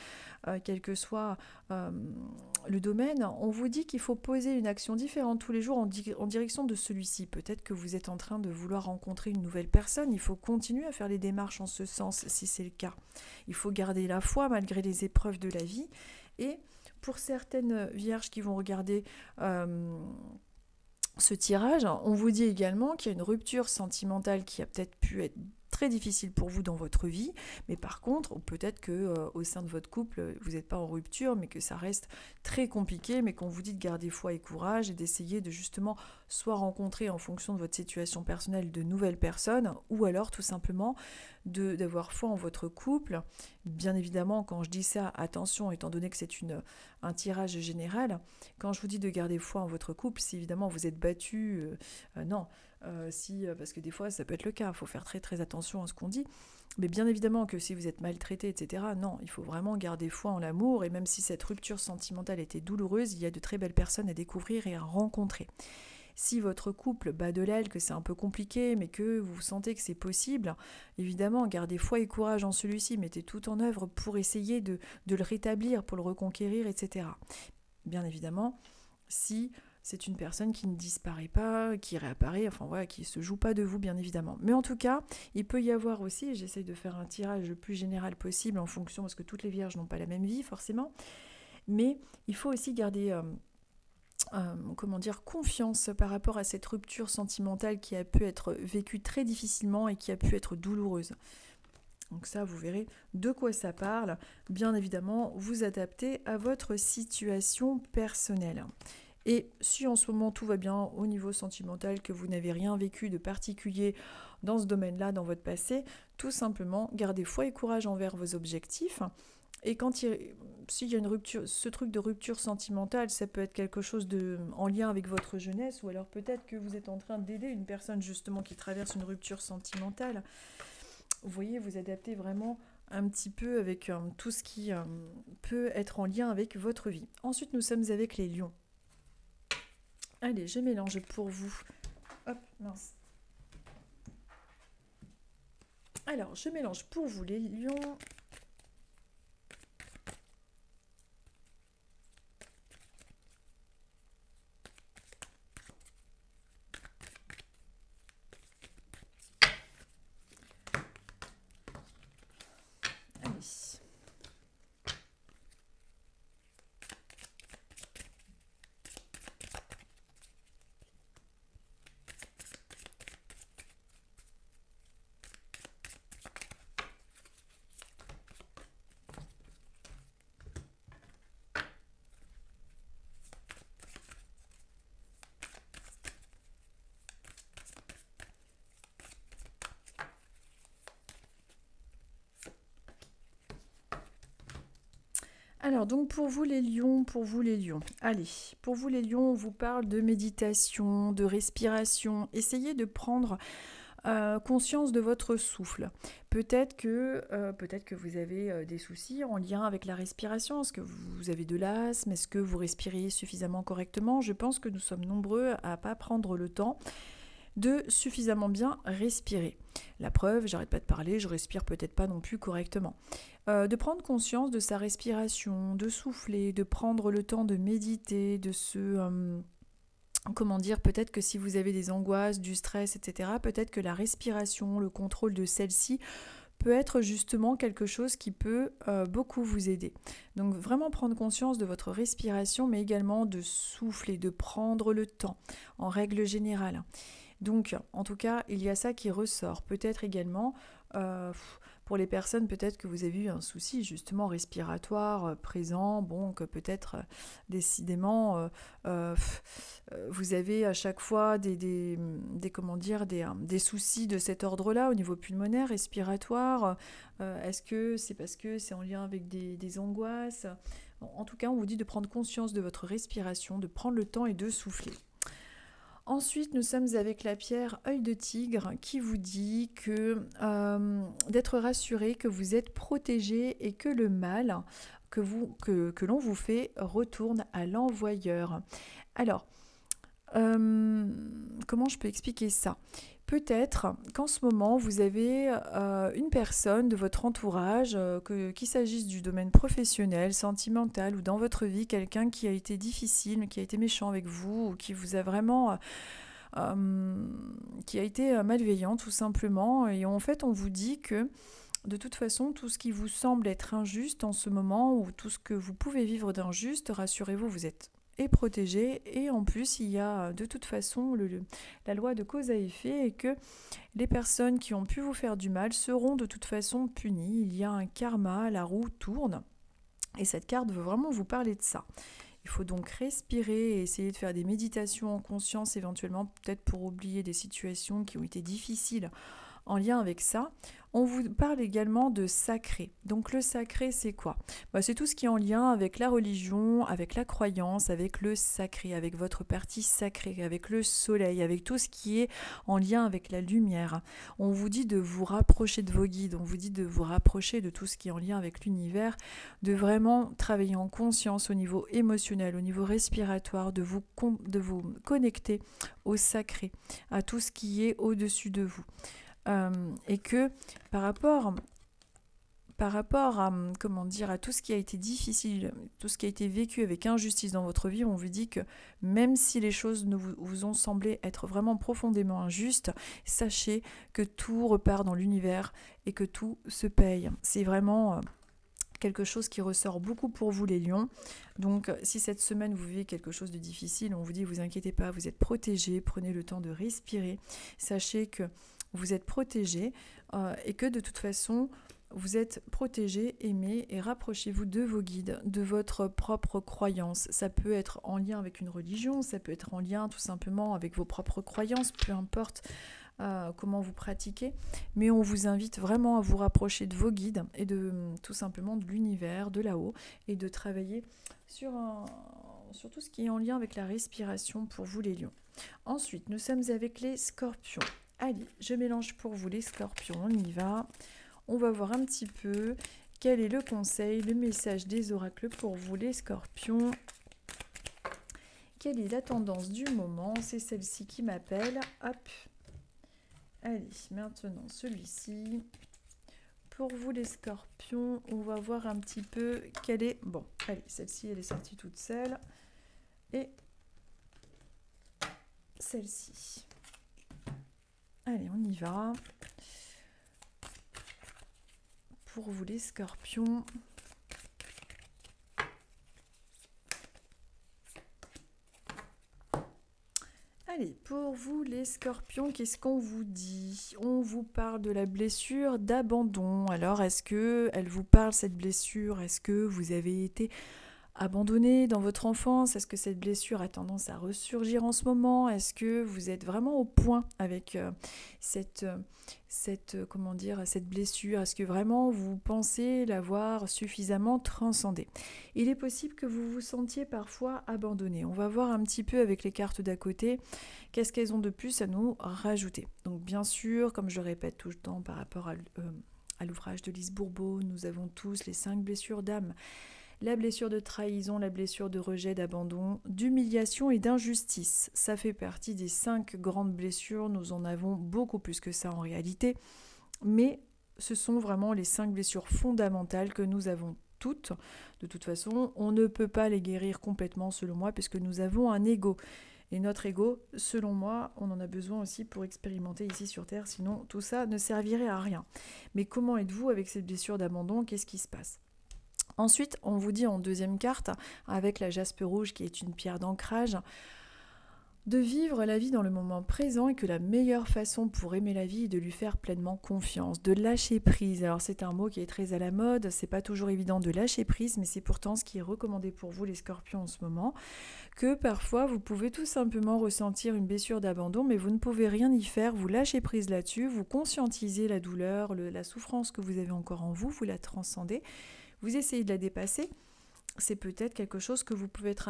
quel que soit le domaine. On vous dit qu'il faut poser une action différente tous les jours en direction de celui-ci. Peut-être que vous êtes en train de vouloir rencontrer une nouvelle personne. Il faut continuer à faire les démarches en ce sens si c'est le cas. Il faut garder la foi malgré les épreuves de la vie. Et pour certaines vierges qui vont regarder ce tirage, on vous dit également qu'il y a une rupture sentimentale qui a peut-être pu être très difficile pour vous dans votre vie, mais par contre, peut-être que au sein de votre couple, vous n'êtes pas en rupture, mais que ça reste très compliqué, mais qu'on vous dit de garder foi et courage et d'essayer de justement soit rencontrer en fonction de votre situation personnelle de nouvelles personnes, ou alors tout simplement d'avoir foi en votre couple. Bien évidemment, quand je dis ça, attention, étant donné que c'est un tirage général, quand je vous dis de garder foi en votre couple, si évidemment vous êtes battu, non, parce que des fois ça peut être le cas, il faut faire très très attention à ce qu'on dit, mais bien évidemment que si vous êtes maltraité, etc., non, il faut vraiment garder foi en l'amour, et même si cette rupture sentimentale était douloureuse, il y a de très belles personnes à découvrir et à rencontrer. Si votre couple bat de l'aile, que c'est un peu compliqué, mais que vous sentez que c'est possible, évidemment, gardez foi et courage en celui-ci, mettez tout en œuvre pour essayer de le rétablir, pour le reconquérir, etc. Bien évidemment, si c'est une personne qui ne disparaît pas, qui réapparaît, enfin voilà, qui ne se joue pas de vous, bien évidemment. Mais en tout cas, il peut y avoir aussi, j'essaye de faire un tirage le plus général possible en fonction, parce que toutes les vierges n'ont pas la même vie, forcément, mais il faut aussi garder confiance par rapport à cette rupture sentimentale qui a pu être vécue très difficilement et qui a pu être douloureuse. Donc ça, vous verrez de quoi ça parle. Bien évidemment, vous adaptez à votre situation personnelle. Et si en ce moment tout va bien au niveau sentimental, que vous n'avez rien vécu de particulier dans ce domaine-là, dans votre passé, tout simplement, gardez foi et courage envers vos objectifs. Et s'il y a une rupture, ce truc de rupture sentimentale, ça peut être quelque chose en lien avec votre jeunesse, ou alors peut-être que vous êtes en train d'aider une personne justement qui traverse une rupture sentimentale. Vous voyez, vous adaptez vraiment un petit peu avec tout ce qui peut être en lien avec votre vie. Ensuite, nous sommes avec les lions. Allez, je mélange pour vous. Hop, mince. Alors, je mélange pour vous les lions. Allez. Alors donc pour vous les lions, allez, pour vous les lions, on vous parle de méditation, de respiration, essayez de prendre conscience de votre souffle. Peut-être que vous avez des soucis en lien avec la respiration, est-ce que vous avez de l'asthme, est-ce que vous respirez suffisamment correctement? Je pense que nous sommes nombreux à ne pas prendre le temps de suffisamment bien respirer. La preuve, j'arrête pas de parler, je respire peut-être pas non plus correctement. De prendre conscience de sa respiration, de souffler, de prendre le temps de méditer, de se... peut-être que si vous avez des angoisses, du stress, etc., peut-être que la respiration, le contrôle de celle-ci peut être justement quelque chose qui peut beaucoup vous aider. Donc vraiment prendre conscience de votre respiration, mais également de souffler, de prendre le temps, en règle générale. Donc, en tout cas, il y a ça qui ressort. Peut-être également, pour les personnes, peut-être que vous avez eu un souci justement respiratoire présent, bon, que peut-être décidément, vous avez à chaque fois des soucis de cet ordre-là au niveau pulmonaire, respiratoire. Est-ce que c'est parce que c'est en lien avec des angoisses? En tout cas, on vous dit de prendre conscience de votre respiration, de prendre le temps et de souffler. Ensuite, nous sommes avec la pierre œil de tigre qui vous dit que d'être rassuré, que vous êtes protégé et que le mal que l'on vous fait retourne à l'envoyeur. Alors, comment je peux expliquer ça ? Peut-être qu'en ce moment, vous avez une personne de votre entourage, qu'il s'agisse du domaine professionnel, sentimental ou dans votre vie, quelqu'un qui a été difficile, qui a été méchant avec vous, ou qui vous a vraiment... qui a été malveillant tout simplement. Et en fait, on vous dit que de toute façon, tout ce qui vous semble être injuste en ce moment, ou tout ce que vous pouvez vivre d'injuste, rassurez-vous, vous êtes protégé, et en plus il y a de toute façon la loi de cause à effet, et que les personnes qui ont pu vous faire du mal seront de toute façon punies. Il y a un karma, la roue tourne, et cette carte veut vraiment vous parler de ça. Il faut donc respirer et essayer de faire des méditations en conscience, éventuellement peut-être pour oublier des situations qui ont été difficiles en lien avec ça. On vous parle également de sacré. Donc le sacré, c'est quoi? C'est tout ce qui est en lien avec la religion, avec la croyance, avec le sacré, avec votre partie sacrée, avec le soleil, avec tout ce qui est en lien avec la lumière. On vous dit de vous rapprocher de vos guides, on vous dit de vous rapprocher de tout ce qui est en lien avec l'univers, de vraiment travailler en conscience au niveau émotionnel, au niveau respiratoire, de vous connecter au sacré, à tout ce qui est au-dessus de vous. Et que par rapport à, comment dire, à tout ce qui a été difficile, tout ce qui a été vécu avec injustice dans votre vie, on vous dit que même si les choses vous ont semblé être vraiment profondément injustes, sachez que tout repart dans l'univers et que tout se paye. C'est vraiment quelque chose qui ressort beaucoup pour vous les lions. Donc si cette semaine vous vivez quelque chose de difficile, on vous dit vous inquiétez pas, vous êtes protégés, prenez le temps de respirer, sachez que vous êtes protégés et que de toute façon vous êtes protégés, aimés et rapprochez-vous de vos guides, de votre propre croyance. Ça peut être en lien avec une religion, ça peut être en lien tout simplement avec vos propres croyances, peu importe comment vous pratiquez, mais on vous invite vraiment à vous rapprocher de vos guides et de tout simplement de l'univers, de là-haut, et de travailler sur tout ce qui est en lien avec la respiration pour vous les lions. Ensuite, nous sommes avec les scorpions. Allez, je mélange pour vous les scorpions, on y va. On va voir un petit peu quel est le conseil, le message des oracles pour vous les scorpions. Quelle est la tendance du moment? C'est celle-ci qui m'appelle. Hop. Allez, maintenant celui-ci. Pour vous les scorpions, on va voir un petit peu quelle est... Bon, allez, celle-ci, elle est sortie toute seule. Et celle-ci. Allez, on y va. Pour vous les scorpions. Allez, pour vous les scorpions, qu'est-ce qu'on vous dit? On vous parle de la blessure d'abandon. Alors, est-ce que elle vous parle, cette blessure? Est-ce que vous avez été abandonné dans votre enfance? Est-ce que cette blessure a tendance à ressurgir en ce moment? Est-ce que vous êtes vraiment au point avec cette blessure? Est-ce que vraiment vous pensez l'avoir suffisamment transcendée? Il est possible que vous vous sentiez parfois abandonné. On va voir un petit peu avec les cartes d'à côté qu'est-ce qu'elles ont de plus à nous rajouter. Donc bien sûr, comme je le répète tout le temps par rapport à l'ouvrage de Lise Bourbeau, nous avons tous les 5 blessures d'âme. La blessure de trahison, la blessure de rejet, d'abandon, d'humiliation et d'injustice. Ça fait partie des 5 grandes blessures. Nous en avons beaucoup plus que ça en réalité. Mais ce sont vraiment les 5 blessures fondamentales que nous avons toutes. De toute façon, on ne peut pas les guérir complètement selon moi puisque nous avons un ego. Et notre ego, selon moi, on en a besoin aussi pour expérimenter ici sur Terre. Sinon, tout ça ne servirait à rien. Mais comment êtes-vous avec cette blessure d'abandon? Qu'est-ce qui se passe? Ensuite, on vous dit en deuxième carte, avec la jaspe rouge qui est une pierre d'ancrage, de vivre la vie dans le moment présent et que la meilleure façon pour aimer la vie est de lui faire pleinement confiance, de lâcher prise. Alors c'est un mot qui est très à la mode, c'est pas toujours évident de lâcher prise, mais c'est pourtant ce qui est recommandé pour vous les scorpions en ce moment, que parfois vous pouvez tout simplement ressentir une blessure d'abandon, mais vous ne pouvez rien y faire, vous lâchez prise là-dessus, vous conscientisez la douleur, la souffrance que vous avez encore en vous, vous la transcendez. Vous essayez de la dépasser, c'est peut-être quelque chose que vous pouvez être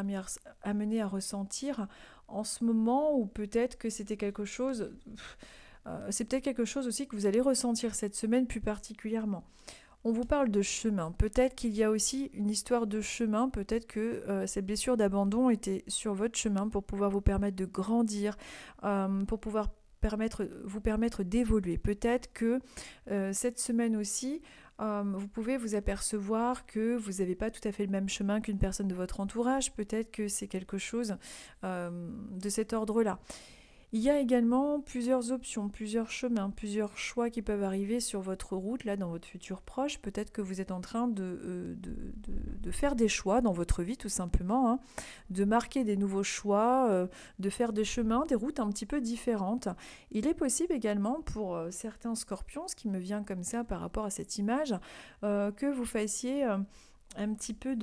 amené à ressentir en ce moment, ou peut-être que c'était quelque chose, c'est peut-être quelque chose aussi que vous allez ressentir cette semaine plus particulièrement. On vous parle de chemin, peut-être qu'il y a aussi une histoire de chemin, peut-être que cette blessure d'abandon était sur votre chemin pour pouvoir vous permettre de grandir, pour pouvoir vous permettre d'évoluer. Peut-être que cette semaine aussi, vous pouvez vous apercevoir que vous n'avez pas tout à fait le même chemin qu'une personne de votre entourage. Peut-être que c'est quelque chose de cet ordre-là. Il y a également plusieurs options, plusieurs chemins, plusieurs choix qui peuvent arriver sur votre route, là, dans votre futur proche. Peut-être que vous êtes en train de faire des choix dans votre vie, tout simplement, hein, de marquer des nouveaux choix, de faire des chemins, des routes un petit peu différentes. Il est possible également pour certains scorpions, ce qui me vient comme ça par rapport à cette image, que vous fassiez un petit peu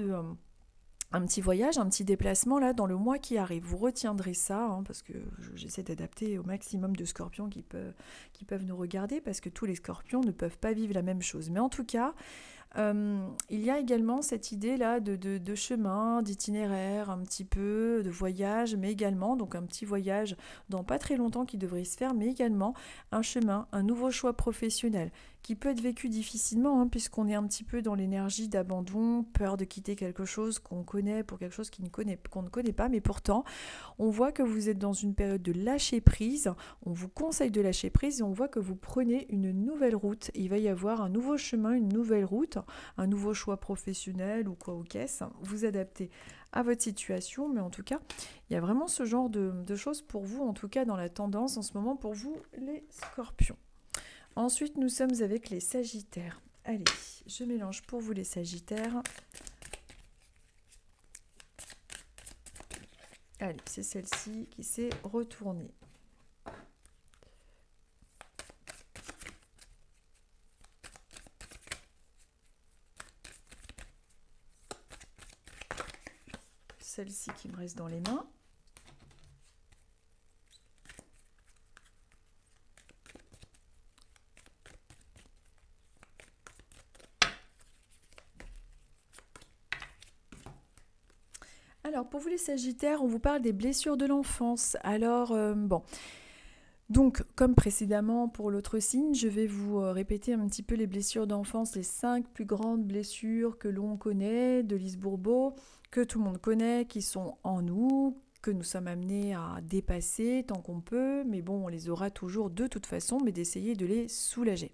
un petit voyage, un petit déplacement là dans le mois qui arrive. Vous retiendrez ça, hein, parce que j'essaie d'adapter au maximum de scorpions qui peuvent nous regarder, parce que tous les scorpions ne peuvent pas vivre la même chose. Mais en tout cas, il y a également cette idée là de chemin, d'itinéraire, un petit peu de voyage, mais également donc un petit voyage dans pas très longtemps qui devrait se faire, mais également un chemin, un nouveau choix professionnel qui peut être vécu difficilement, hein, puisqu'on est un petit peu dans l'énergie d'abandon, peur de quitter quelque chose qu'on connaît pour quelque chose qu'on ne connaît pas, mais pourtant on voit que vous êtes dans une période de lâcher prise, on vous conseille de lâcher prise et on voit que vous prenez une nouvelle route. Il va y avoir un nouveau chemin, une nouvelle route, un nouveau choix professionnel ou quoi ou qu'est-ce. Vous adaptez à votre situation, mais en tout cas, il y a vraiment ce genre de choses pour vous, en tout cas dans la tendance en ce moment pour vous les scorpions. Ensuite, nous sommes avec les sagittaires. Allez, je mélange pour vous les sagittaires. Allez, c'est celle-ci qui s'est retournée. Celle-ci qui me reste dans les mains. Alors, pour vous les sagittaires, on vous parle des blessures de l'enfance. Alors, bon... Donc, comme précédemment pour l'autre signe, je vais vous répéter un petit peu les blessures d'enfance, les 5 plus grandes blessures que l'on connaît de Lise Bourbeau, que tout le monde connaît, qui sont en nous, que nous sommes amenés à dépasser tant qu'on peut, mais bon, on les aura toujours de toute façon, mais d'essayer de les soulager.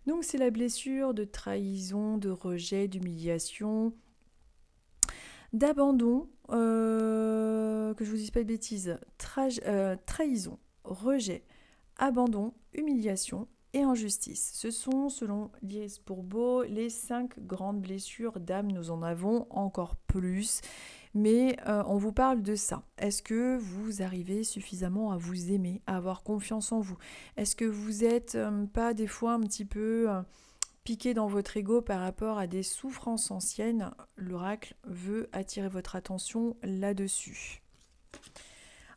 Donc, c'est la blessure de trahison, de rejet, d'humiliation, d'abandon, que je vous dise pas de bêtises, trahison, rejet, abandon, humiliation et injustice. Ce sont, selon Lise Bourbeau, les 5 grandes blessures d'âme. Nous en avons encore plus, mais on vous parle de ça. Est-ce que vous arrivez suffisamment à vous aimer, à avoir confiance en vous? Est-ce que vous n'êtes pas des fois un petit peu piqué dans votre ego par rapport à des souffrances anciennes? L'oracle veut attirer votre attention là-dessus.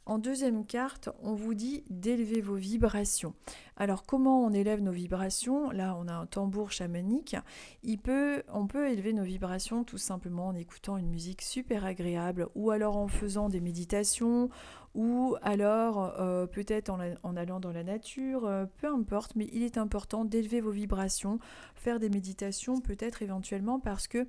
En deuxième carte, on vous dit d'élever vos vibrations. Alors, comment on élève nos vibrations? Là, on a un tambour chamanique. On peut élever nos vibrations tout simplement en écoutant une musique super agréable, ou alors en faisant des méditations, ou alors peut-être en allant dans la nature, peu importe, mais il est important d'élever vos vibrations, faire des méditations peut-être éventuellement, parce que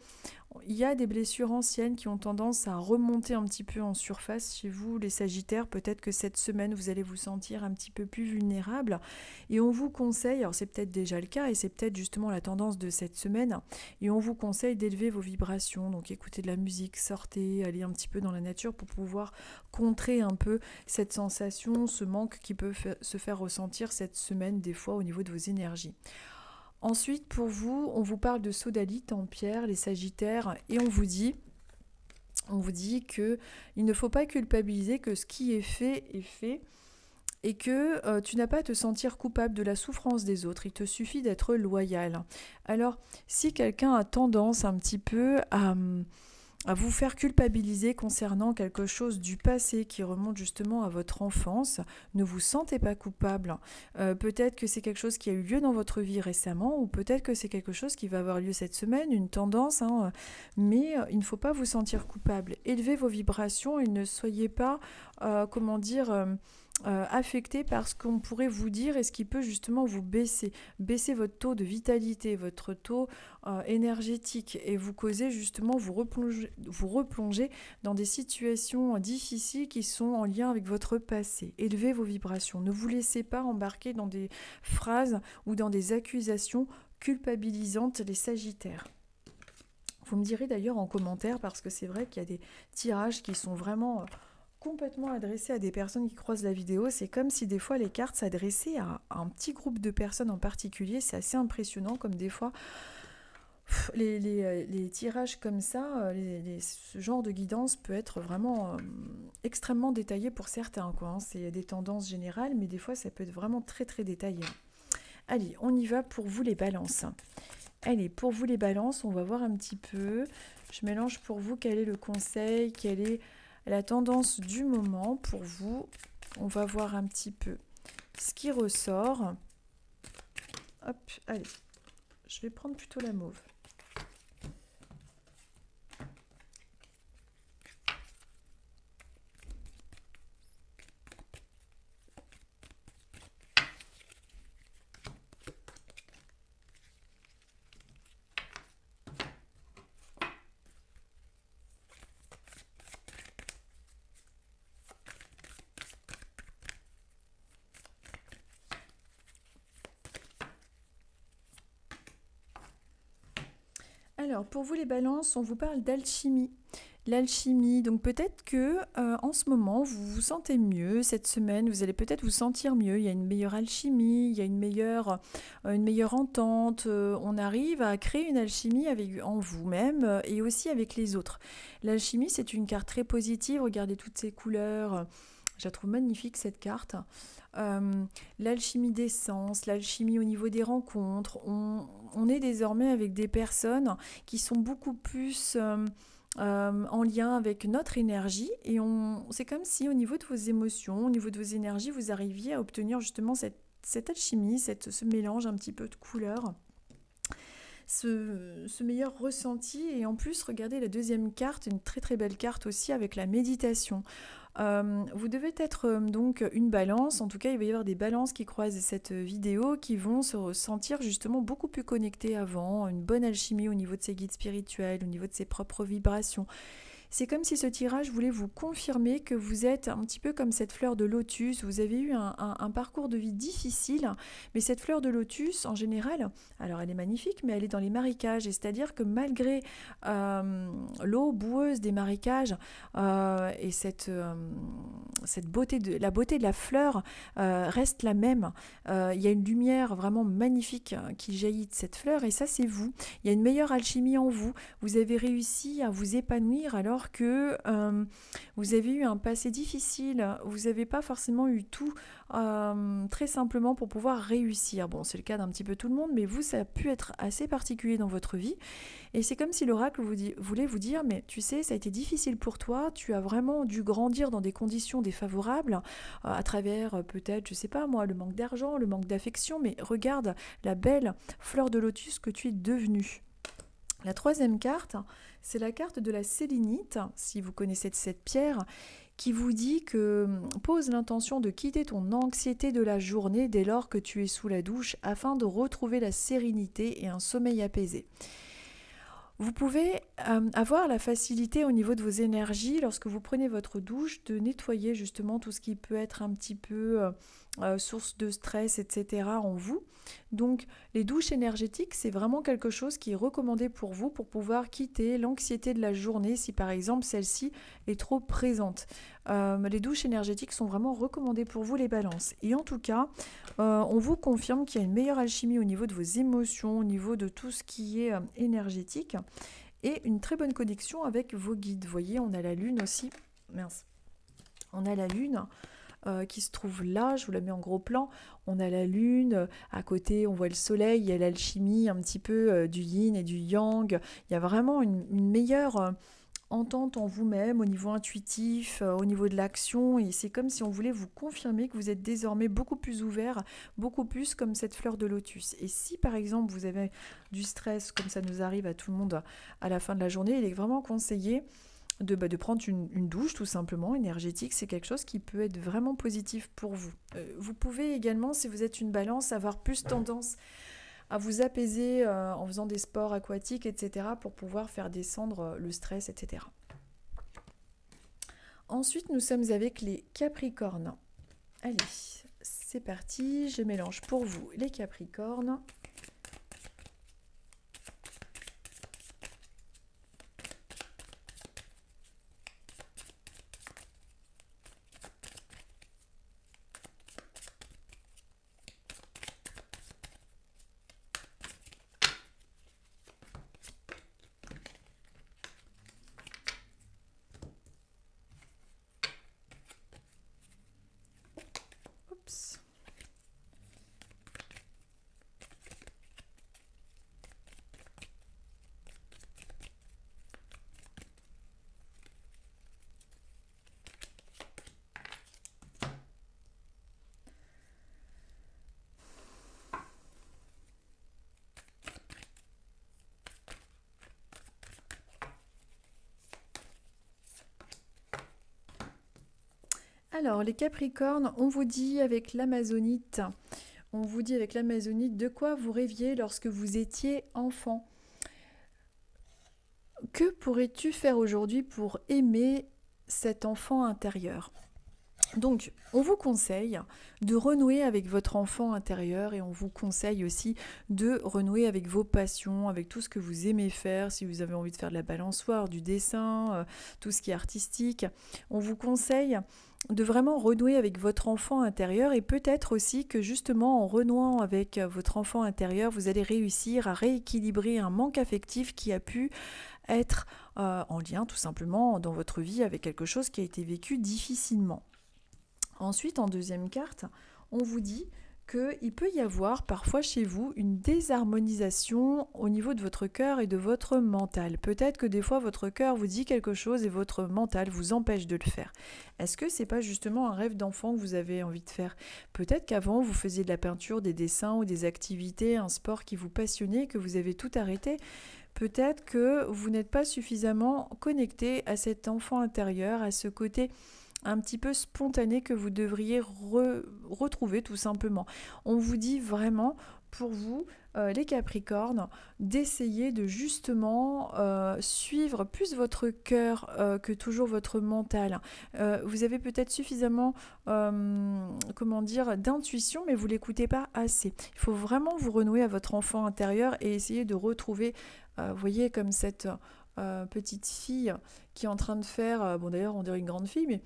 il y a des blessures anciennes qui ont tendance à remonter un petit peu en surface chez vous, les Sagittaires. Peut-être que cette semaine, vous allez vous sentir un petit peu plus vulnérable. Et on vous conseille, alors c'est peut-être déjà le cas, et c'est peut-être justement la tendance de cette semaine, et on vous conseille d'élever vos vibrations. Donc écoutez de la musique, sortez, allez un petit peu dans la nature pour pouvoir contrer un peu cette sensation, ce manque qui peut se faire ressentir cette semaine, des fois au niveau de vos énergies. Ensuite, pour vous, on vous parle de sodalite en pierre, les Sagittaires, et on vous dit que il ne faut pas culpabiliser, que ce qui est fait, et que tu n'as pas à te sentir coupable de la souffrance des autres, il te suffit d'être loyal. Alors, si quelqu'un a tendance un petit peu à vous faire culpabiliser concernant quelque chose du passé qui remonte justement à votre enfance, ne vous sentez pas coupable. Peut-être que c'est quelque chose qui a eu lieu dans votre vie récemment, ou peut-être que c'est quelque chose qui va avoir lieu cette semaine, une tendance, hein, mais il ne faut pas vous sentir coupable. Élevez vos vibrations et ne soyez pas, affecté par ce qu'on pourrait vous dire et ce qui peut justement vous baisser votre taux de vitalité, votre taux énergétique, et vous causer justement vous replonger dans des situations difficiles qui sont en lien avec votre passé. Élevez vos vibrations, ne vous laissez pas embarquer dans des phrases ou dans des accusations culpabilisantes, les Sagittaires. Vous me direz d'ailleurs en commentaire, parce que c'est vrai qu'il y a des tirages qui sont vraiment complètement adressé à des personnes qui croisent la vidéo. C'est comme si des fois les cartes s'adressaient à un petit groupe de personnes en particulier. C'est assez impressionnant comme des fois les tirages comme ça, ce genre de guidance peut être vraiment extrêmement détaillé pour certains, quoi, hein. C'est des tendances générales, mais des fois ça peut être vraiment très très détaillé. Allez, on y va pour vous les balances. Allez, pour vous les balances, on va voir un petit peu. Je mélange pour vous quel est le conseil, quelle est la tendance du moment pour vous. On va voir un petit peu ce qui ressort. Hop, allez, je vais prendre plutôt la mauve. Alors, pour vous les balances, on vous parle d'alchimie. L'alchimie, donc peut-être que en ce moment, vous vous sentez mieux. Cette semaine, vous allez peut-être vous sentir mieux. Il y a une meilleure alchimie, il y a une meilleure entente. On arrive à créer une alchimie en vous-même et aussi avec les autres. L'alchimie, c'est une carte très positive. Regardez toutes ces couleurs. Je la trouve magnifique, cette carte. L'alchimie des sens, l'alchimie au niveau des rencontres. On est désormais avec des personnes qui sont beaucoup plus en lien avec notre énergie et c'est comme si au niveau de vos émotions, au niveau de vos énergies, vous arriviez à obtenir justement cette alchimie, ce mélange un petit peu de couleurs. Ce meilleur ressenti et en plus regardez la deuxième carte, une très très belle carte aussi avec la méditation. Vous devez être donc une balance, en tout cas il va y avoir des balances qui croisent cette vidéo qui vont se ressentir justement beaucoup plus connectées avant, une bonne alchimie au niveau de ses guides spirituels, au niveau de ses propres vibrations. C'est comme si ce tirage voulait vous confirmer que vous êtes un petit peu comme cette fleur de lotus. Vous avez eu un parcours de vie difficile, mais cette fleur de lotus, en général, alors elle est magnifique, mais elle est dans les marécages. Et c'est-à-dire que malgré l'eau boueuse des marécages et cette beauté la beauté de la fleur reste la même. Il y a une lumière vraiment magnifique qui jaillit de cette fleur, et ça c'est vous. Il y a une meilleure alchimie en vous. Vous avez réussi à vous épanouir alors que vous avez eu un passé difficile, vous n'avez pas forcément eu tout très simplement pour pouvoir réussir. Bon, c'est le cas d'un petit peu tout le monde, mais vous, ça a pu être assez particulier dans votre vie. Et c'est comme si l'oracle voulait vous dire, mais tu sais, ça a été difficile pour toi, tu as vraiment dû grandir dans des conditions défavorables, à travers peut-être, je sais pas moi, le manque d'argent, le manque d'affection, mais regarde la belle fleur de lotus que tu es devenue. La troisième carte, c'est la carte de la sélénite, si vous connaissez cette pierre, qui vous dit que pose l'intention de quitter ton anxiété de la journée dès lors que tu es sous la douche afin de retrouver la sérénité et un sommeil apaisé. Vous pouvez avoir la facilité au niveau de vos énergies, lorsque vous prenez votre douche, de nettoyer justement tout ce qui peut être un petit peu source de stress, etc. en vous. Donc les douches énergétiques, c'est vraiment quelque chose qui est recommandé pour vous pour pouvoir quitter l'anxiété de la journée si par exemple celle-ci est trop présente. Les douches énergétiques sont vraiment recommandées pour vous les balances. Et en tout cas, on vous confirme qu'il y a une meilleure alchimie au niveau de vos émotions, au niveau de tout ce qui est énergétique et une très bonne connexion avec vos guides. Vous voyez, on a la lune aussi. Mince. On a la lune qui se trouve là, je vous la mets en gros plan. On a la lune, à côté on voit le soleil, il y a l'alchimie un petit peu du yin et du yang. Il y a vraiment une meilleure entente en vous-même au niveau intuitif, au niveau de l'action, et c'est comme si on voulait vous confirmer que vous êtes désormais beaucoup plus ouvert, beaucoup plus comme cette fleur de lotus. Et si par exemple vous avez du stress, comme ça nous arrive à tout le monde à la fin de la journée, il est vraiment conseillé de prendre une douche tout simplement énergétique. C'est quelque chose qui peut être vraiment positif pour vous. Vous pouvez également, si vous êtes une balance, avoir plus tendance à vous apaiser en faisant des sports aquatiques, etc. pour pouvoir faire descendre le stress, etc. Ensuite, nous sommes avec les Capricornes. Allez, c'est parti, je mélange pour vous les Capricornes. Alors, les Capricornes, on vous dit avec l'Amazonite, de quoi vous rêviez lorsque vous étiez enfant. Que pourrais-tu faire aujourd'hui pour aimer cet enfant intérieur? Donc, on vous conseille de renouer avec votre enfant intérieur et on vous conseille aussi de renouer avec vos passions, avec tout ce que vous aimez faire, si vous avez envie de faire de la balançoire, du dessin, tout ce qui est artistique. On vous conseille de vraiment renouer avec votre enfant intérieur et peut-être aussi que justement en renouant avec votre enfant intérieur, vous allez réussir à rééquilibrer un manque affectif qui a pu être en lien tout simplement dans votre vie avec quelque chose qui a été vécu difficilement. Ensuite, en deuxième carte, on vous dit qu'il peut y avoir parfois chez vous une désharmonisation au niveau de votre cœur et de votre mental. Peut-être que des fois votre cœur vous dit quelque chose et votre mental vous empêche de le faire. Est-ce que c'est pas justement un rêve d'enfant que vous avez envie de faire? Peut-être qu'avant vous faisiez de la peinture, des dessins ou des activités, un sport qui vous passionnait, que vous avez tout arrêté. Peut-être que vous n'êtes pas suffisamment connecté à cet enfant intérieur, à ce côté un petit peu spontané que vous devriez retrouver tout simplement. On vous dit vraiment pour vous, les Capricornes, d'essayer de justement suivre plus votre cœur que toujours votre mental. Vous avez peut-être suffisamment d'intuition, mais vous ne l'écoutez pas assez. Il faut vraiment vous renouer à votre enfant intérieur et essayer de retrouver, vous voyez, comme cette petite fille qui est en train de faire, bon d'ailleurs on dirait une grande fille, mais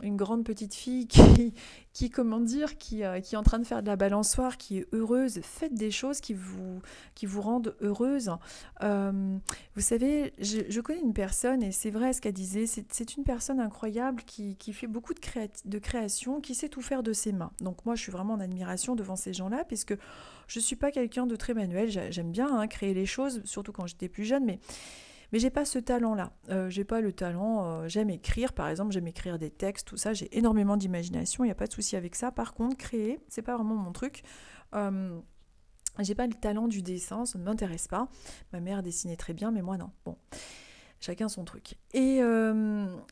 une grande petite fille qui est en train de faire de la balançoire, qui est heureuse. Faites des choses qui vous rendent heureuse. Vous savez, je connais une personne, et c'est vrai ce qu'elle disait, c'est une personne incroyable qui fait beaucoup de création, qui sait tout faire de ses mains. Donc moi, je suis vraiment en admiration devant ces gens-là, puisque je ne suis pas quelqu'un de très manuel. J'aime bien créer les choses, surtout quand j'étais plus jeune, mais j'ai pas ce talent-là. J'ai pas le talent. J'aime écrire, par exemple, j'aime écrire des textes, tout ça. J'ai énormément d'imagination. Il n'y a pas de souci avec ça. Par contre, créer, c'est pas vraiment mon truc. J'ai pas le talent du dessin, ça ne m'intéresse pas. Ma mère dessinait très bien, mais moi non. Bon. Chacun son truc. Et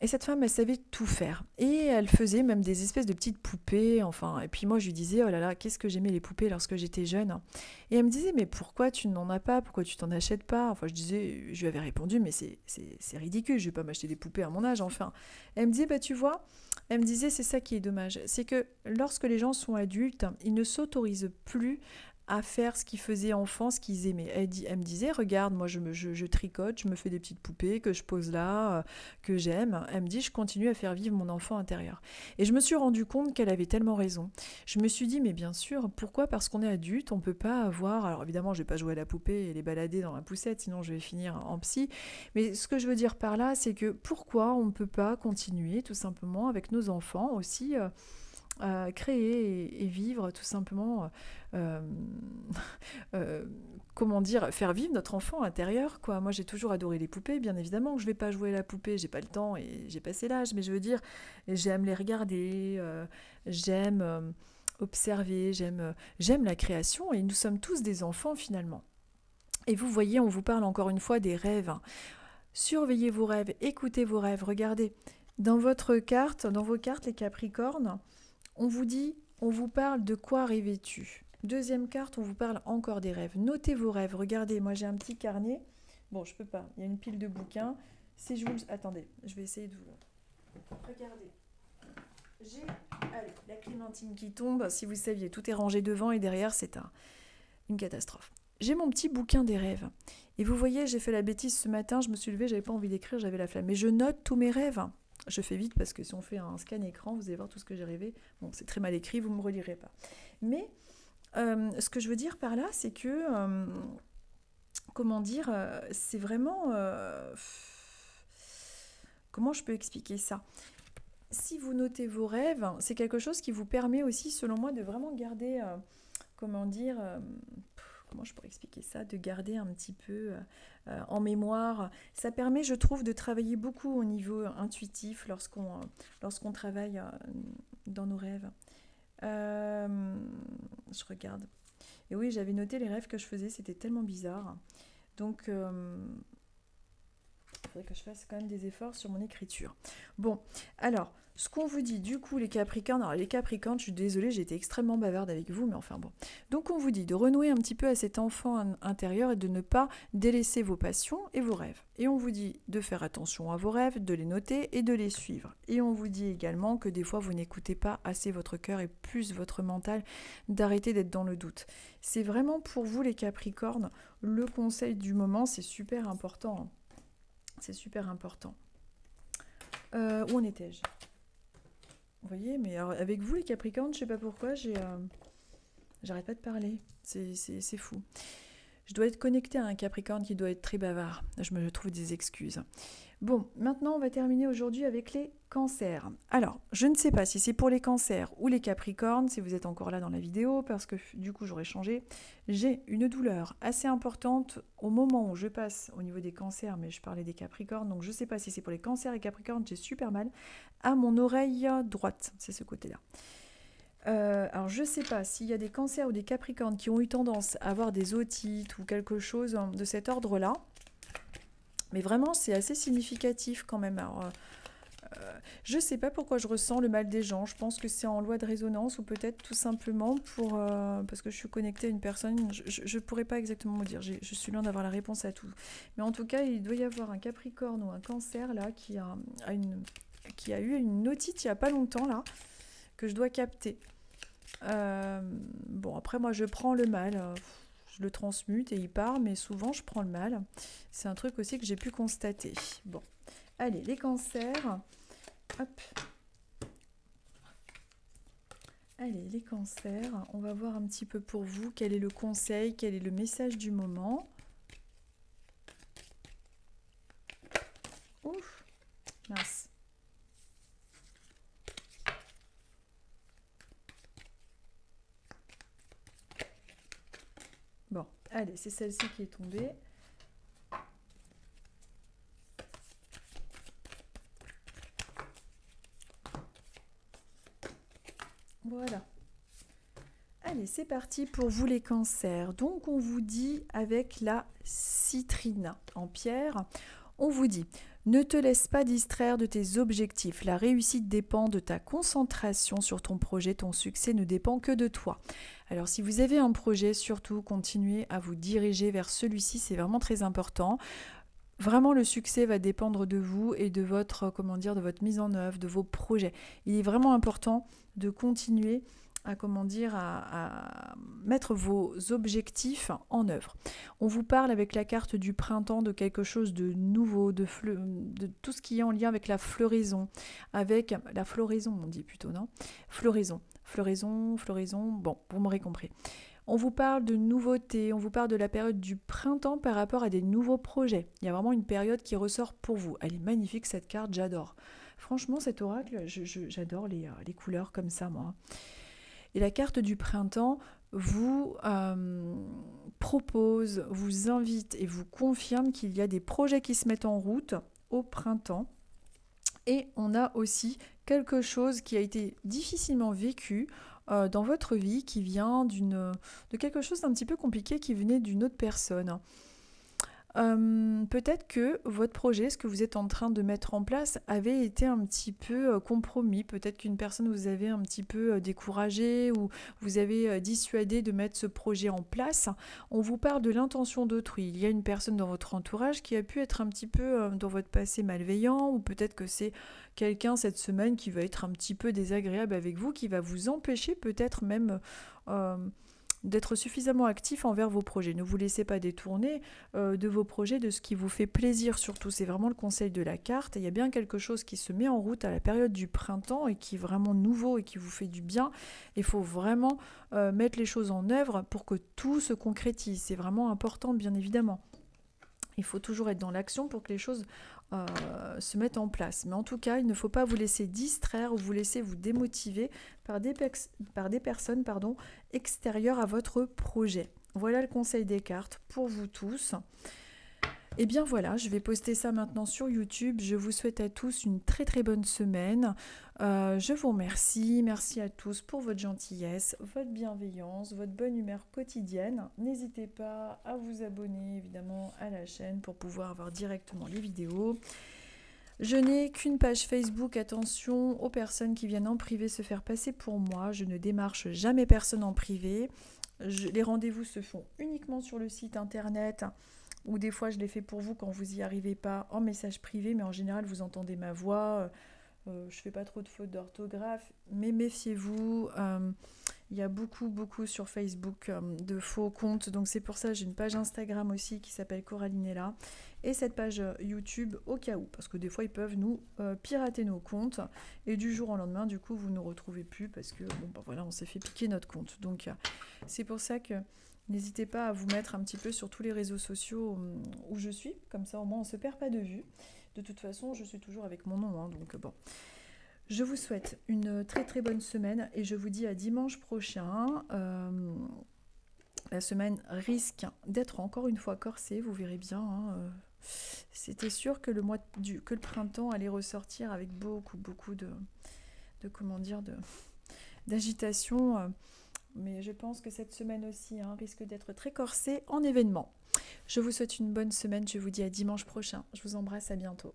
cette femme, elle savait tout faire. Et elle faisait même des espèces de petites poupées. Enfin, et puis moi, je lui disais, oh là là, qu'est-ce que j'aimais les poupées lorsque j'étais jeune. Et elle me disait, mais pourquoi tu n'en as pas? Pourquoi tu t'en achètes pas? Enfin, je lui avais répondu, mais c'est ridicule, je vais pas m'acheter des poupées à mon âge, enfin. Et elle me disait, bah tu vois, elle me disait, c'est ça qui est dommage. C'est que lorsque les gens sont adultes, ils ne s'autorisent plus à faire ce qu'ils faisaient enfant, ce qu'ils aimaient. Elle me disait, regarde, moi je tricote, je me fais des petites poupées que je pose là, que j'aime. Elle me dit, je continue à faire vivre mon enfant intérieur. Et je me suis rendu compte qu'elle avait tellement raison. Je me suis dit, mais bien sûr, pourquoi? Parce qu'on est adulte, on peut pas avoir... Alors évidemment, je vais pas jouer à la poupée et les balader dans la poussette, sinon je vais finir en psy. Mais ce que je veux dire par là, c'est que pourquoi on ne peut pas continuer tout simplement avec nos enfants aussi créer et vivre tout simplement, faire vivre notre enfant intérieur, quoi. Moi, j'ai toujours adoré les poupées, bien évidemment que je vais pas jouer à la poupée, j'ai pas le temps et j'ai passé l'âge, mais je veux dire, j'aime les regarder, j'aime observer, j'aime la création et nous sommes tous des enfants finalement. Et vous voyez, on vous parle encore une fois des rêves. Surveillez vos rêves, écoutez vos rêves, regardez. Dans vos cartes, les Capricornes, on vous dit, on vous parle de quoi rêvais-tu? Deuxième carte, on vous parle encore des rêves. Notez vos rêves. Regardez, moi j'ai un petit carnet. Bon, je peux pas. Il y a une pile de bouquins. Si je vous... Attendez, je vais essayer de vous... Regardez. J'ai... Allez, la clémentine qui tombe. Si vous saviez, tout est rangé devant et derrière, c'est une catastrophe. J'ai mon petit bouquin des rêves. Et vous voyez, j'ai fait la bêtise ce matin. Je me suis levée, j'avais pas envie d'écrire, j'avais la flemme. Mais je note tous mes rêves. Je fais vite parce que si on fait un scan écran, vous allez voir tout ce que j'ai rêvé. Bon, c'est très mal écrit, vous ne me relirez pas. Mais ce que je veux dire par là, c'est que, c'est vraiment... comment je peux expliquer ça? Si vous notez vos rêves, c'est quelque chose qui vous permet aussi, selon moi, de vraiment garder, comment je pourrais expliquer ça, de garder un petit peu en mémoire. Ça permet, je trouve, de travailler beaucoup au niveau intuitif lorsqu'on travaille dans nos rêves. Je regarde. Et oui, j'avais noté les rêves que je faisais, c'était tellement bizarre. Donc, Il faudrait que je fasse quand même des efforts sur mon écriture. Bon, alors, ce qu'on vous dit, du coup, les Capricornes, alors les Capricornes, je suis désolée, j'ai été extrêmement bavarde avec vous, mais enfin bon. Donc on vous dit de renouer un petit peu à cet enfant intérieur et de ne pas délaisser vos passions et vos rêves. Et on vous dit de faire attention à vos rêves, de les noter et de les suivre. Et on vous dit également que des fois, vous n'écoutez pas assez votre cœur et plus votre mental, d'arrêter d'être dans le doute. C'est vraiment pour vous, les Capricornes, le conseil du moment, c'est super important. C'est super important. Où en étais-je ? Vous voyez, mais alors, avec vous les Capricornes, je sais pas pourquoi, j'arrête pas de parler. C'est fou. Je dois être connectée à un Capricorne qui doit être très bavard. Je me trouve des excuses. Bon, maintenant on va terminer aujourd'hui avec les cancers. Alors, je ne sais pas si c'est pour les cancers ou les Capricornes, si vous êtes encore là dans la vidéo, parce que du coup j'aurais changé. J'ai une douleur assez importante au moment où je passe au niveau des cancers, mais je parlais des Capricornes, donc je ne sais pas si c'est pour les cancers et Capricornes, j'ai super mal à mon oreille droite, c'est ce côté-là. Alors je ne sais pas s'il y a des cancers ou des Capricornes qui ont eu tendance à avoir des otites ou quelque chose de cet ordre-là. Mais vraiment, c'est assez significatif quand même. Alors, je ne sais pas pourquoi je ressens le mal des gens. Je pense que c'est en loi de résonance ou peut-être tout simplement parce que je suis connectée à une personne. Je ne pourrais pas exactement vous dire. Je suis loin d'avoir la réponse à tout. Mais en tout cas, il doit y avoir un Capricorne ou un Cancer là qui a eu une otite il n'y a pas longtemps là que je dois capter. Bon, après moi je prends le mal. Je le transmute et il part, mais souvent je prends le mal. C'est un truc aussi que j'ai pu constater. Bon, allez, les cancers. Hop. Allez, les cancers. On va voir un petit peu pour vous quel est le conseil, quel est le message du moment. Ouf, mince. Bon, allez, c'est celle-ci qui est tombée. Voilà. Allez, c'est parti pour vous les cancers. Donc, on vous dit avec la citrine en pierre, on vous dit ne te laisse pas distraire de tes objectifs. La réussite dépend de ta concentration sur ton projet. Ton succès ne dépend que de toi. Alors, si vous avez un projet, surtout, continuez à vous diriger vers celui-ci. C'est vraiment très important. Vraiment, le succès va dépendre de vous et de votre, de votre mise en œuvre, de vos projets. Il est vraiment important de continuer à mettre vos objectifs en œuvre. On vous parle avec la carte du printemps de quelque chose de nouveau, de tout ce qui est en lien avec la floraison, avec la floraison, on dit plutôt, non ? Floraison, bon, vous m'aurez compris. On vous parle de nouveautés, on vous parle de la période du printemps par rapport à des nouveaux projets. Il y a vraiment une période qui ressort pour vous. Elle est magnifique cette carte, j'adore. Franchement, cet oracle, j'adore les couleurs comme ça, moi. Et la carte du printemps vous propose, vous invite et vous confirme qu'il y a des projets qui se mettent en route au printemps. Et on a aussi quelque chose qui a été difficilement vécu dans votre vie, qui vient de quelque chose d'un petit peu compliqué qui venait d'une autre personne. Peut-être que votre projet, ce que vous êtes en train de mettre en place, avait été un petit peu compromis. Peut-être qu'une personne vous avait un petit peu découragé ou vous avez dissuadé de mettre ce projet en place. On vous parle de l'intention d'autrui. Il y a une personne dans votre entourage qui a pu être un petit peu dans votre passé malveillant, ou peut-être que c'est quelqu'un cette semaine qui va être un petit peu désagréable avec vous, qui va vous empêcher peut-être même d'être suffisamment actif envers vos projets. Ne vous laissez pas détourner de vos projets, de ce qui vous fait plaisir surtout. C'est vraiment le conseil de la carte. Il y a bien quelque chose qui se met en route à la période du printemps et qui est vraiment nouveau et qui vous fait du bien. Il faut vraiment mettre les choses en œuvre pour que tout se concrétise. C'est vraiment important, bien évidemment. Il faut toujours être dans l'action pour que les choses se mettent en place. Mais en tout cas, il ne faut pas vous laisser distraire ou vous laisser vous démotiver par des personnes extérieures à votre projet. Voilà le conseil des cartes pour vous tous. Et bien voilà, je vais poster ça maintenant sur YouTube. Je vous souhaite à tous une très très bonne semaine. Je vous remercie. Merci à tous pour votre gentillesse, votre bienveillance, votre bonne humeur quotidienne. N'hésitez pas à vous abonner évidemment à la chaîne pour pouvoir avoir directement les vidéos. Je n'ai qu'une page Facebook, attention aux personnes qui viennent en privé se faire passer pour moi. Je ne démarche jamais personne en privé. Les rendez-vous se font uniquement sur le site internet ou des fois je les fais pour vous quand vous n'y arrivez pas en message privé, mais en général vous entendez ma voix. Je fais pas trop de fautes d'orthographe, mais méfiez-vous. Il y a beaucoup sur Facebook de faux comptes, donc c'est pour ça que j'ai une page Instagram aussi qui s'appelle Coralinella et cette page YouTube au cas où, parce que des fois ils peuvent nous pirater nos comptes et du jour au lendemain du coup vous ne nous retrouvez plus parce que bon bah voilà on s'est fait piquer notre compte. Donc c'est pour ça que n'hésitez pas à vous mettre un petit peu sur tous les réseaux sociaux où je suis, comme ça au moins on ne se perd pas de vue. De toute façon je suis toujours avec mon nom, hein, donc bon. Je vous souhaite une très très bonne semaine et je vous dis à dimanche prochain. La semaine risque d'être encore une fois corsée, vous verrez bien. Hein. C'était sûr que que le printemps allait ressortir avec beaucoup de comment dire, d'agitation. Mais je pense que cette semaine aussi risque d'être très corsée en événements. Je vous souhaite une bonne semaine, je vous dis à dimanche prochain. Je vous embrasse, à bientôt.